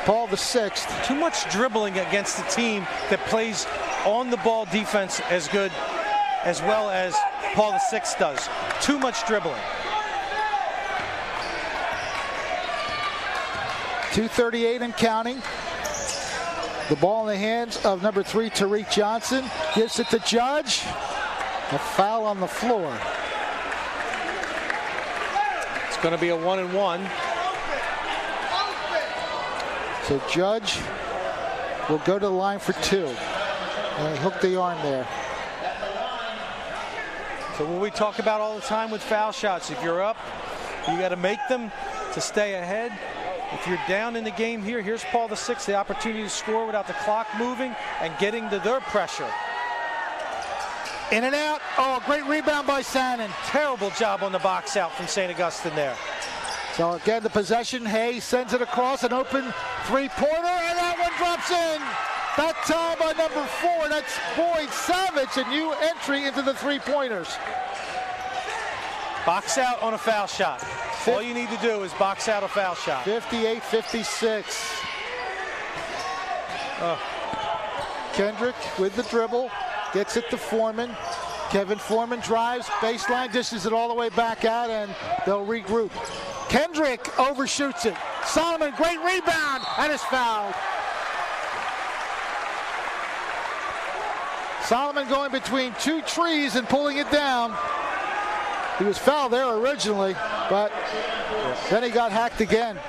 Paul VI. Too much dribbling against a team that plays on the ball defense as good as well as Paul VI does. Too much dribbling. 2:38 and counting. The ball in the hands of number 3, Tariq Johnson. Gives it to Judge. A foul on the floor. It's going to be a 1-and-1. So Judge will go to the line for 2. And hook the arm there. So what we talk about all the time with foul shots, if you're up, you got to make them to stay ahead. If you're down in the game here, here's Paul VI, the opportunity to score without the clock moving and getting to their pressure. In and out. Oh, great rebound by Sannon. Terrible job on the box out from St. Augustine there. So again, the possession. Hayes sends it across, an open 3-pointer, and that one drops in. That time by number 4. That's Boyd Savage, a new entry into the 3-pointers. Box out on a foul shot. All you need to do is box out a foul shot. 58-56. Kendrick with the dribble. Gets it to Foreman. Kevin Foreman drives, baseline, dishes it all the way back out, and they'll regroup. Kendrick overshoots it. Solomon, great rebound, and is fouled. Solomon going between 2 trees and pulling it down. He was fouled there originally, but then he got hacked again.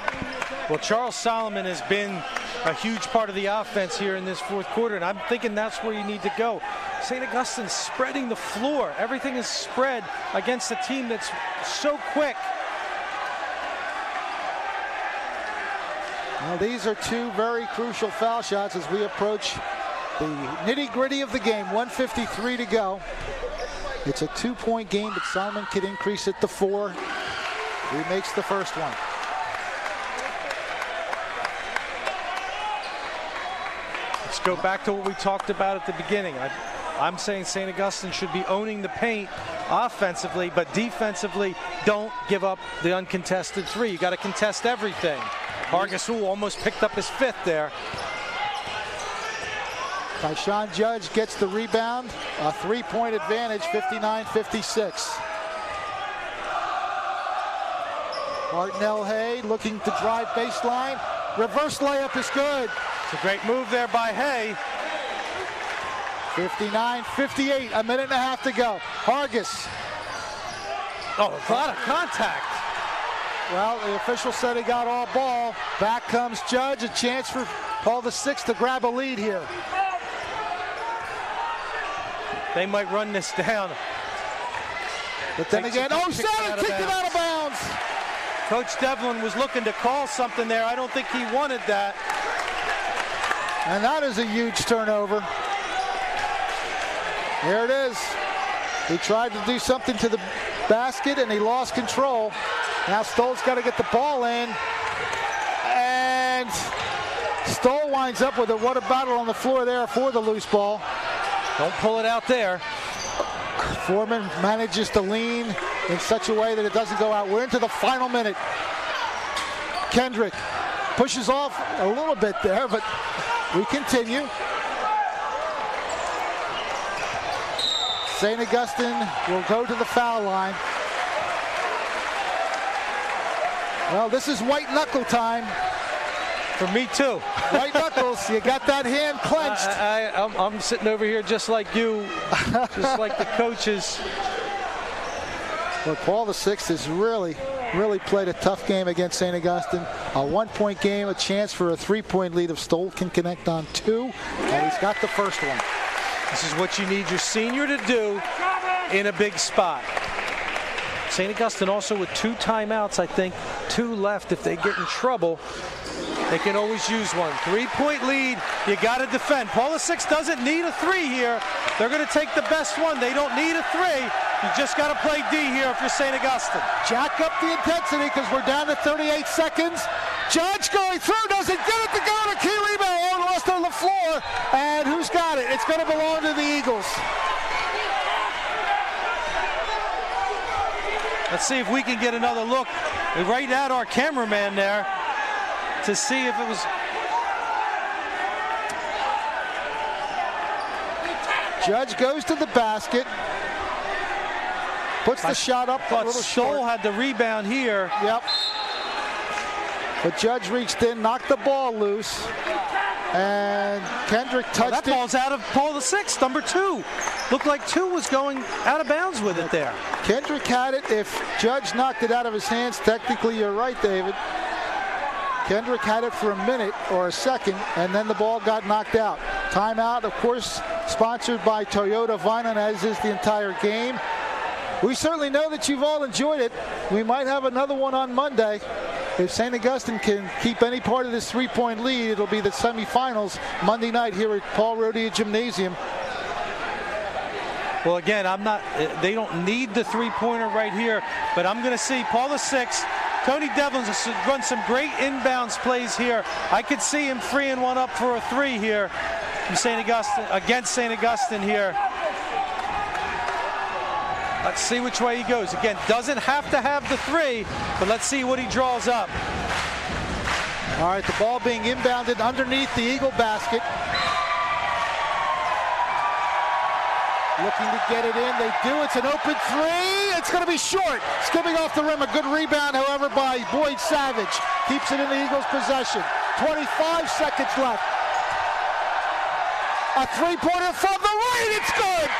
Well, Charles Solomon has been a huge part of the offense here in this fourth quarter, and I'm thinking that's where you need to go. St. Augustine's spreading the floor. Everything is spread against a team that's so quick. Well, these are 2 very crucial foul shots as we approach the nitty-gritty of the game. 1:53 to go. It's a 2-point game, but Solomon can increase it to 4. He makes the first one. Let's go back to what we talked about at the beginning. I'm saying St. Augustine should be owning the paint offensively, but defensively, don't give up the uncontested 3. You got to contest everything. Hargis almost picked up his 5th there. Tyshawn Judge gets the rebound. A 3-point advantage, 59-56. Martinell Hay looking to drive baseline. Reverse layup is good. It's a great move there by Hay. 59-58, a minute and a half to go. Hargis. Oh, a lot of contact. Well, the official said he got all ball. Back comes Judge. A chance for Paul VI to grab a lead here. They might run this down. But then again, Seven kicked it out of bounds. Coach Devlin was looking to call something there. I don't think he wanted that. And that is a huge turnover. There it is. He tried to do something to the basket and he lost control. Now Stoll's got to get the ball in. And Stoll winds up with a what a battle on the floor there for the loose ball. Don't pull it out there. Foreman manages to lean in such a way that it doesn't go out. We're into the final minute. Kendrick pushes off a little bit there, but we continue. St. Augustine will go to the foul line. Well, this is white knuckle time. For me too. White knuckles, you got that hand clenched. I'm sitting over here just like you, just like the coaches. Well, Paul VI has really played a tough game against St. Augustine. A 1-point game, a chance for a 3-point lead if Stoll can connect on 2, and he's got the first one. This is what you need your senior to do in a big spot. St. Augustine also with 2 timeouts, I think, 2 left. If they get in trouble, they can always use one. 3-point lead, you got to defend. Paul VI doesn't need a 3 here. They're going to take the best one. They don't need a 3. You just got to play D here if you're St. Augustine. Jack up the intensity because we're down to 38 seconds. Judge going through, doesn't get it to go. A key rebound, all lost on the floor. And who's got it? It's going to belong to the Eagles. Let's see if we can get another look right at our cameraman there to see if it was. Judge goes to the basket, puts the shot up a little short. Stoll had the rebound here. Yep. But Judge reached in, knocked the ball loose, and Kendrick touched that ball's out of Paul VI, number 2. Looked like 2 was going out of bounds with it there. Kendrick had it. If Judge knocked it out of his hands, technically you're right, David. Kendrick had it for a minute or a second, and then the ball got knocked out. Timeout, of course, sponsored by Toyota Vinon, as is the entire game. We certainly know that you've all enjoyed it. We might have another one on Monday. If St. Augustine can keep any part of this 3-point lead, it'll be the semifinals Monday night here at Paul Rodia Gymnasium. Well, again, they don't need the 3-pointer right here, but I'm going to see Paul VI. Tony Devlin's run some great inbounds plays here. I could see him 3-1 up for a 3 here from St. Augustine, against St. Augustine here. Let's see which way he goes. Again, doesn't have to have the 3, but let's see what he draws up. All right, the ball being inbounded underneath the Eagle basket. Looking to get it in. They do. It's an open 3. It's going to be short. Skipping off the rim. A good rebound, however, by Boyd Savage. Keeps it in the Eagles' possession. 25 seconds left. A 3-pointer from the lane. It's good.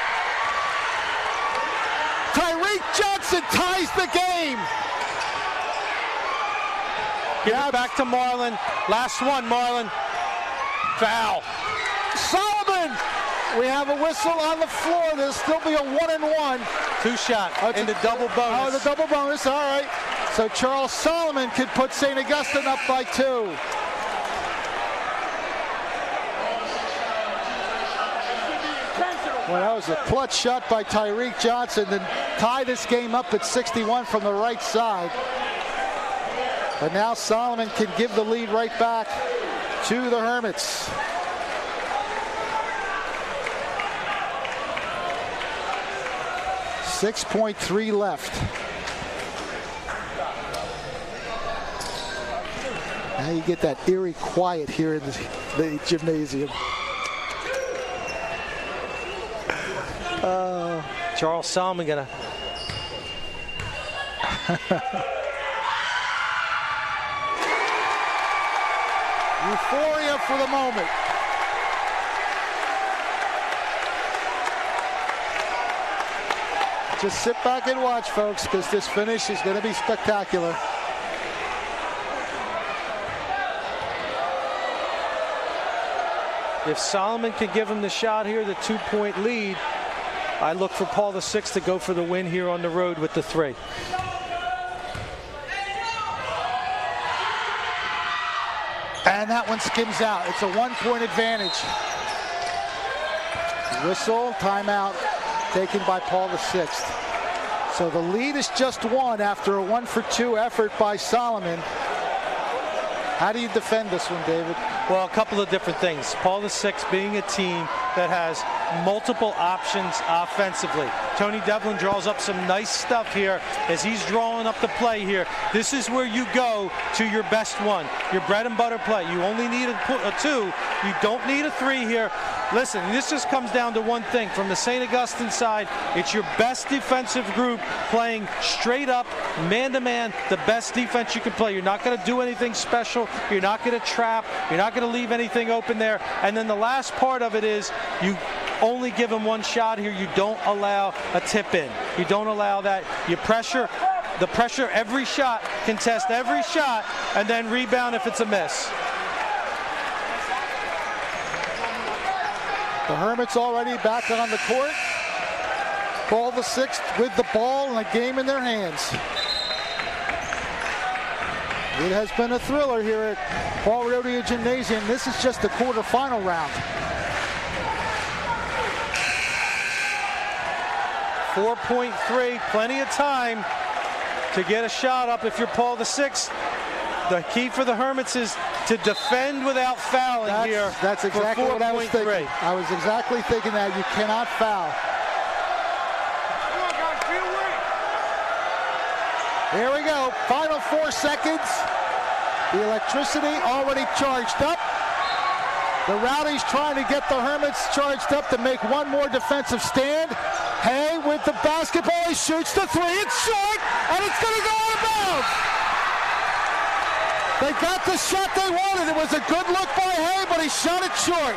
Tyreek Johnson ties the game. Give it back to Marlin. Last one, Marlin. Foul. Solomon. We have a whistle on the floor. There'll still be a 1-and-1. 2-shot in the double bonus. Oh, the double bonus. All right. So Charles Solomon could put St. Augustine up by 2. Well, that was a clutch shot by Tyreek Johnson to tie this game up at 61 from the right side. But now Solomon can give the lead right back to the Hermits. .3 left. Now you get that eerie quiet here in the gymnasium. Charles Solomon gonna. Euphoria for the moment. Just sit back and watch, folks, because this finish is going to be spectacular. If Solomon can give him the shot here, the 2-point lead, I look for Paul VI to go for the win here on the road with the 3. And that one skims out. It's a 1-point advantage. Whistle, timeout taken by Paul VI. So the lead is just 1 after a 1-for-2 effort by Solomon. How do you defend this one, David? Well, a couple of different things. Paul VI being a team that has multiple options offensively. Tony Devlin draws up some nice stuff here as he's drawing up the play here. This is where you go to your best one, your bread and butter play. You only need a 2. You don't need a 3 here. Listen, this just comes down to one thing. From the St. Augustine side, it's your best defensive group playing straight up, man-to-man, the best defense you can play. You're not going to do anything special. You're not going to trap. You're not going to leave anything open there. And then the last part of it is you only give them 1 shot here. You don't allow a tip in. You don't allow that. You pressure, the pressure every shot, contest every shot, and then rebound if it's a miss. The Hermits already back on the court. Paul VI with the ball and a game in their hands. It has been a thriller here at Paul Rodeo Gymnasium. This is just the quarterfinal round. 4.3, plenty of time to get a shot up if you're Paul VI. The key for the Hermits is to defend without fouling here. That's exactly what I was thinking. I was exactly thinking that. You cannot foul. Here we go. Final 4 seconds. The electricity already charged up. The Rowdies trying to get the Hermits charged up to make one more defensive stand. Hay with the basketball. He shoots the 3. It's short, and it's going to go out of bounds. They got the shot they wanted. It was a good look by Hay, but he shot it short.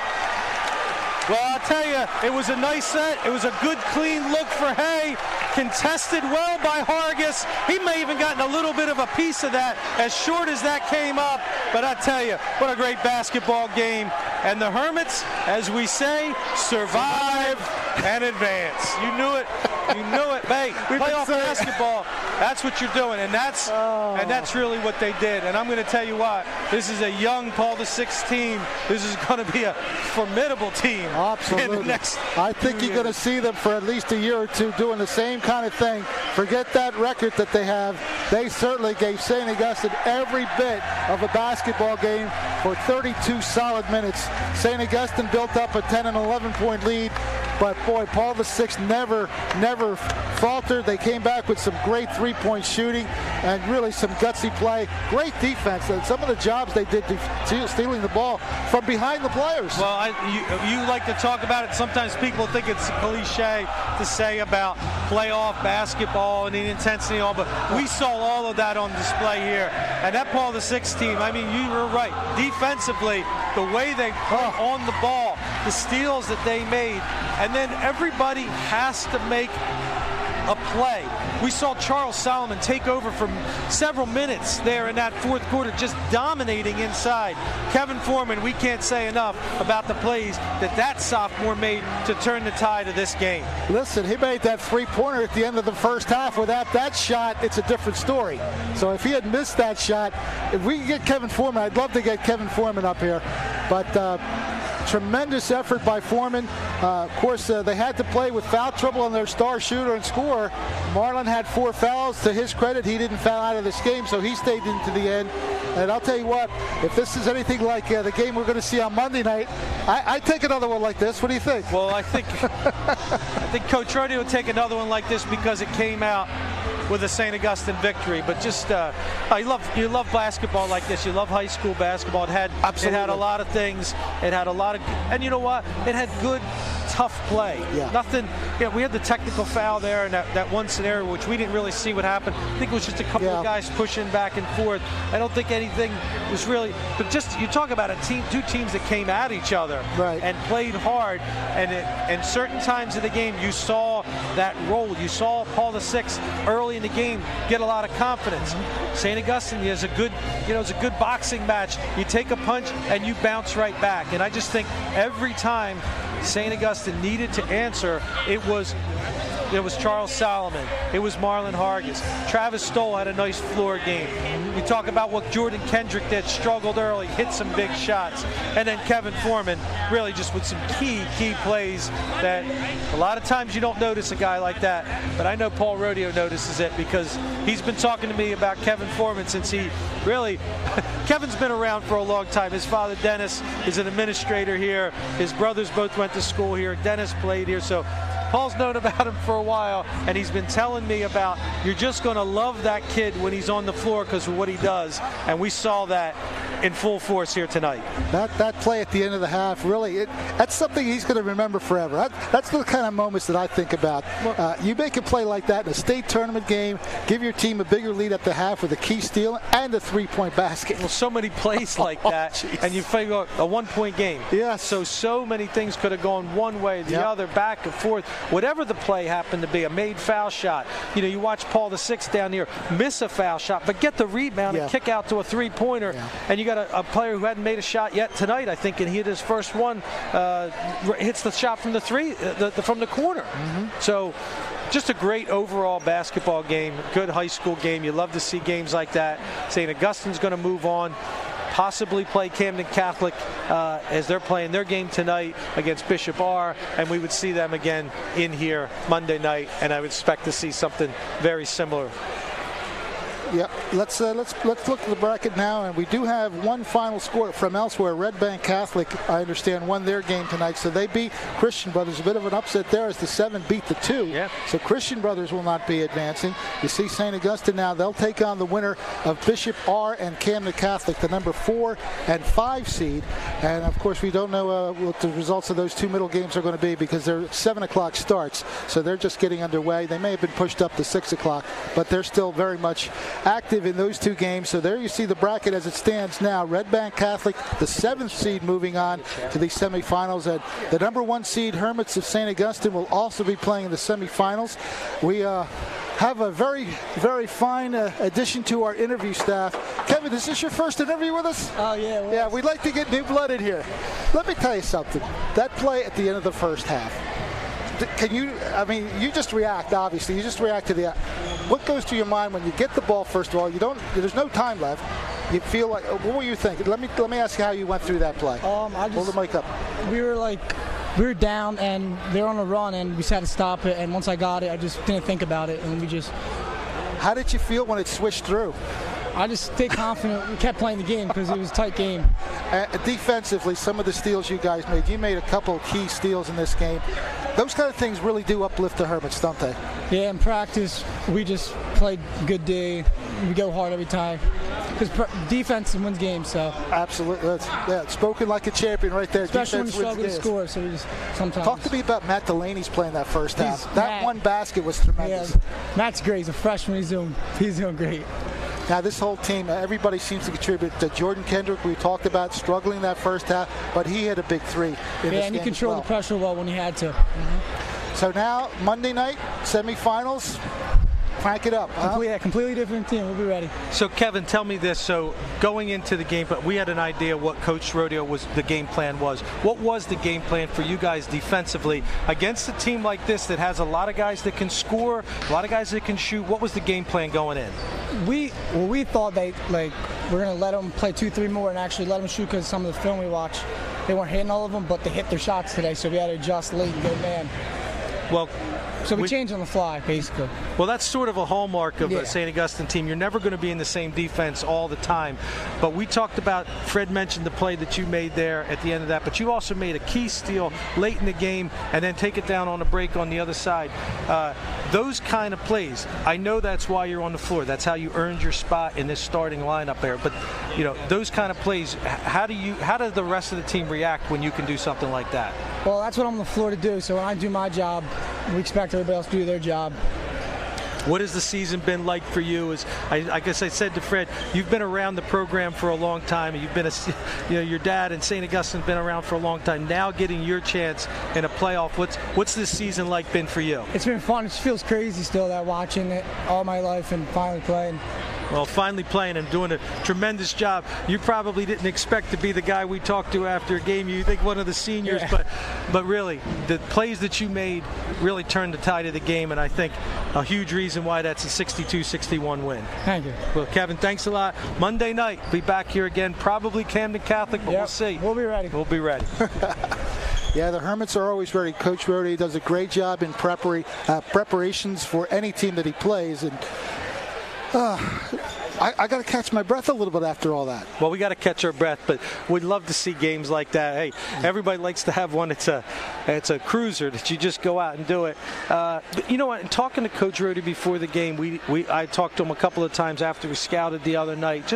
Well, I'll tell you, it was a nice set. It was a good, clean look for Hay. Contested well by Hargis. He may even gotten a little bit of a piece of that, as short as that came up. But I tell you, what a great basketball game. And the Hermits, as we say, survive and advance. You knew it. You knew it. Hey, playoff basketball, that's what you're doing. And that's really what they did. And I'm going to tell you what, this is a young Paul VI team. This is going to be a formidable team. Absolutely. In the next I think you're going to see them for at least a year or two doing the same kind of thing. Forget that record that they have. They certainly gave St. Augustine every bit of a basketball game for 32 solid minutes. St. Augustine built up a 10 and 11-point lead. But boy, Paul VI never faltered. They came back with some great 3-point shooting and really some gutsy play. Great defense. And some of the jobs they did stealing the ball from behind the players. Well, you like to talk about it. Sometimes people think it's cliche to say about playoff basketball and the intensity and all, but we saw all of that on display here. And that Paul VI team, I mean, you were right. Defensively, the way they put on the ball, the steals that they made, and then everybody has to make a play. We saw Charles Solomon take over for several minutes there in that fourth quarter, just dominating inside. Kevin Foreman, we can't say enough about the plays that sophomore made to turn the tide of this game. Listen, he made that 3-pointer at the end of the first half. Without that shot, it's a different story. So if he had missed that shot, if we could get Kevin Foreman, I'd love to get Kevin Foreman up here. But tremendous effort by Foreman. Of course, they had to play with foul trouble on their star shooter and scorer. Marlon had 4 fouls. To his credit, he didn't foul out of this game, so he stayed into the end. And I'll tell you what, if this is anything like the game we're going to see on Monday night, I'd take another one like this. What do you think? Well, I think Coach Roddy will take another one like this because it came out with a St. Augustine victory. But just you love basketball like this. You love high school basketball. It had a lot of things. It had a lot of, and you know what? It had good tough play. Yeah. Nothing. We had the technical foul there in that one scenario, which we didn't really see what happened. I think it was just a couple of guys pushing back and forth. I don't think anything was really. But just you talk about two teams that came at each other and played hard, and certain times of the game you saw that roll. You saw Paul VI early in the game get a lot of confidence. St. Augustine is a good, it's a good boxing match. You take a punch and you bounce right back. And I just think every time St. Augustine needed to answer, it was Charles Solomon. It was Marlon Hargis. Travis Stoll had a nice floor game. We talk about what Jordan Kendrick did, struggled early, hit some big shots. And then Kevin Foreman really just with some key plays that a lot of times you don't notice a guy like that. But I know Paul Rodeo notices it because he's been talking to me about Kevin Foreman since he really, Kevin's been around for a long time. His father, Dennis, is an administrator here. His brothers both went to school here. Dennis played here. So Paul's known about him for a while, and he's been telling me about, you're just going to love that kid when he's on the floor because of what he does, and we saw that in full force here tonight. That play at the end of the half, really, that's something he's going to remember forever. That's the kind of moments that I think about. You make a play like that in a state tournament game, give your team a bigger lead at the half with a key steal and a three-point basket. Well, so many plays like that, and you figure a one-point game. Yes. So many things could have gone one way, the other, back and forth. Whatever the play happened to be, a made foul shot. You watch Paul VI down here miss a foul shot, but get the rebound and kick out to a three-pointer, and you got a player who hadn't made a shot yet tonight, I think, and he hit his first one, hits the shot from the three, from the corner. So just a great overall basketball game, good high school game. You love to see games like that. St. Augustine's going to move on, possibly play Camden Catholic as they're playing their game tonight against Bishop R, and we would see them again in here Monday night, and I would expect to see something very similar. Yeah, let's look at the bracket now, and we do have one final score from elsewhere. Red Bank Catholic, I understand, won their game tonight, so they beat Christian Brothers. A bit of an upset there as the 7 beat the 2. Yeah. So Christian Brothers will not be advancing. You see St. Augustine now, they'll take on the winner of Bishop R and Camden Catholic, the number 4 and 5 seed. And of course, we don't know what the results of those two middle games are going to be because they're 7 o'clock starts, so they're just getting underway. They may have been pushed up to 6 o'clock, but they're still very much active in those two games. So there you see the bracket as it stands now. Red Bank Catholic, the 7th seed, moving on to the semifinals, and the number 1 seed Hermits of St. Augustine will also be playing in the semifinals. We have a very, very fine addition to our interview staff. Kevin, is this your first interview with us? Oh, yeah. Yeah, we'd like to get new blood in here. Let me tell you something. That play at the end of the first half, you just react, obviously. You just react to what goes through your mind when you get the ball, first of all? There's no time left. You feel like, what were you thinking? Let me ask you how you went through that play. Hold the mic up. We were down, and they were on a run, and we just had to stop it. And once I got it, I just didn't think about it, and we just... How did you feel when it switched through? I just stayed confident. We kept playing the game because it was a tight game. Defensively, some of the steals you guys made, you made a couple key steals in this game. Those kind of things really do uplift the Hermits, don't they? Yeah, in practice, we just played good day. We go hard every time. Because defense wins games, so. Absolutely. Spoken like a champion right there. Especially when you struggle to score, so we just sometimes. Talk to me about Matt Delaney's playing that first half. That one basket was tremendous. Yeah, Matt's great. He's a freshman. He's doing great. Now, this whole team, everybody seems to contribute. To Jordan Kendrick, we talked about struggling that first half, but he had a big 3 in this game. Yeah, and he controlled the pressure well when he had to. So now, Monday night, semifinals. Crank it up. Completely different team. We'll be ready. So, Kevin, tell me this. So, going into the game, but we had an idea what Coach Rodeo the game plan was. What was the game plan for you guys defensively against a team like this that has a lot of guys that can score, a lot of guys that can shoot? What was the game plan going in? We thought we're going to let them play 2-3 more and actually let them shoot because some of the film we watched, they weren't hitting all of them, but they hit their shots today, so we had to adjust late and get a man. Well, so we changed on the fly, basically. Well, that's sort of a hallmark of a St. Augustine team. You're never going to be in the same defense all the time. But we talked about, Fred mentioned the play that you made there at the end of that, but you also made a key steal late in the game and then take it down on a break on the other side. Those kind of plays, I know that's why you're on the floor. That's how you earned your spot in this starting lineup there. But, those kind of plays, how does the rest of the team react when you can do something like that? Well, that's what I'm on the floor to do. So when I do my job, we expect everybody else to do their job. What has the season been like for you? I guess I said to Fred, you've been around the program for a long time. You've been your dad and St. Augustine's been around for a long time. Now getting your chance in a playoff, what's this season like been for you? It's been fun. It feels crazy still that watching it all my life and finally playing. Well, finally playing and doing a tremendous job. You probably didn't expect to be the guy we talked to after a game. You think one of the seniors, yeah. but really, the plays that you made really turned the tide of the game, and I think a huge reason why that's a 62-61 win. Thank you. Well, Kevin, thanks a lot. Monday night, be back here again, probably Camden Catholic, but we'll see. We'll be ready. We'll be ready. Yeah, the Hermits are always ready. Coach Rode does a great job in preparations for any team that he plays, and I got to catch my breath a little bit after all that. Well, we got to catch our breath, but we'd love to see games like that. Hey, everybody likes to have one. It's a cruiser that you just go out and do it. But you know what? In talking to Coach Rode before the game, I talked to him a couple of times after we scouted the other night.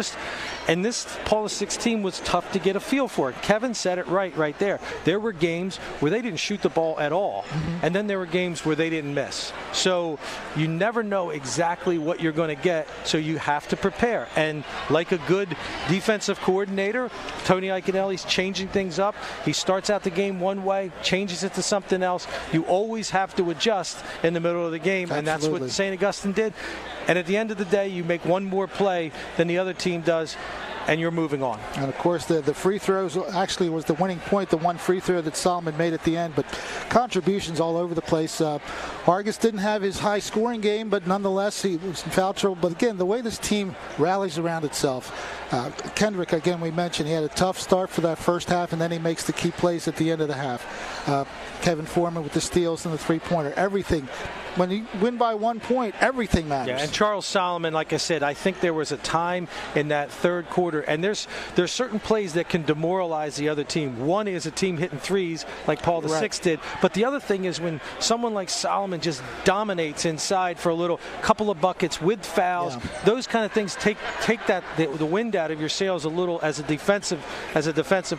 And this Paula 16 was tough to get a feel for it. Kevin said it right there. There were games where they didn't shoot the ball at all, and then there were games where they didn't miss. So you never know exactly what you're going to get, so you have to prepare. And like a good defensive coordinator, Tony Iaconelli's changing things up. He starts out the game one way, changes it to something else. You always have to adjust in the middle of the game, and that's what St. Augustine did. And at the end of the day, you make one more play than the other team does, and you're moving on. And of course, the free throws actually was the winning point, the one free throw that Solomon made at the end, but contributions all over the place. Argus didn't have his high scoring game, but nonetheless, he was in foul trouble. But again, the way this team rallies around itself. Kendrick, again, we mentioned he had a tough start for that first half, and then he makes the key plays at the end of the half. Kevin Foreman with the steals and the three-pointer, everything. When you win by 1 point, everything matters. Yeah, and Charles Solomon, like I said, I think there was a time in that third quarter, and there's certain plays that can demoralize the other team. One is a team hitting threes like Paul VI did, but the other thing is when someone like Solomon just dominates inside for a couple of buckets with fouls, those kind of things take the wind out of your sails a little as a defensive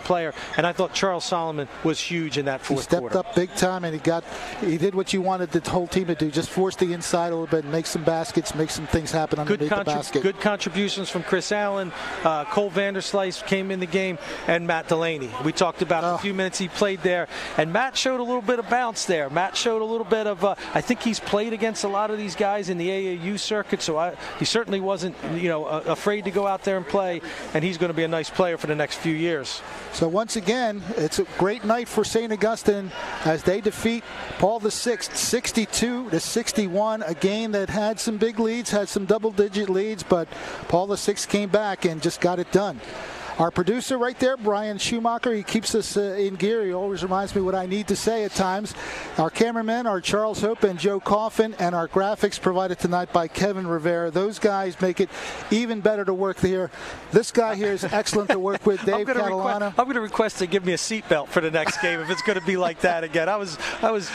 player. And I thought Charles Solomon was huge in that fourth quarter. He stepped up big time, and he did what you wanted the whole team to do. Just force the inside a little bit and make some baskets, make some things happen underneath the basket. Good contributions from Chris Allen. Cole Vanderslice came in the game, and Matt Delaney. We talked about the few minutes he played there, and Matt showed a little bit of bounce there. Matt showed a little bit of, I think he's played against a lot of these guys in the AAU circuit, so he certainly wasn't afraid to go out there and play, and he's going to be a nice player for the next few years. So once again, it's a great night for St. Augustine as they defeat Paul VI 62-61, a game that had some big leads, had some double-digit leads, but Paul VI came back and just got it done. Our producer right there, Brian Schumacher, he keeps us in gear. He always reminds me what I need to say at times. Our cameramen are Charles Hope and Joe Coffin, and our graphics provided tonight by Kevin Rivera. Those guys make it even better to work here. This guy here is excellent to work with, Dave Catalana. I'm going to request to give me a seatbelt for the next game if it's going to be like that again. I was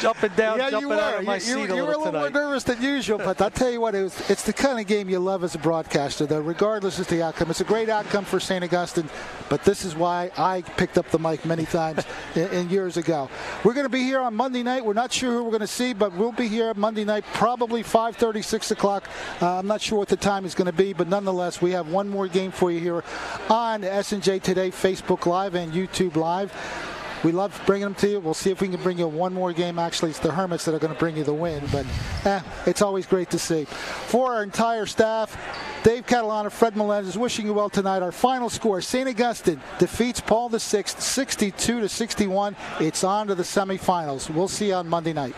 up and down, jumping out of my seat a little tonight. You were a little more nervous than usual, but I'll tell you what, it's the kind of game you love as a broadcaster, though, regardless of the outcome. It's a great outcome for St. Augustine. But this is why I picked up the mic many times in years ago. We're going to be here on Monday night. We're not sure who we're going to see, but we'll be here Monday night, probably 5:30, 6 o'clock. I'm not sure what the time is going to be, but nonetheless, we have one more game for you here on S&J Today, Facebook Live and YouTube Live. We love bringing them to you. We'll see if we can bring you one more game. Actually, it's the Hermits that are going to bring you the win, but it's always great to see. For our entire staff, Dave Catalana, Fred Melendez, wishing you well tonight. Our final score, St. Augustine defeats Paul VI 62-61. It's on to the semifinals. We'll see you on Monday night.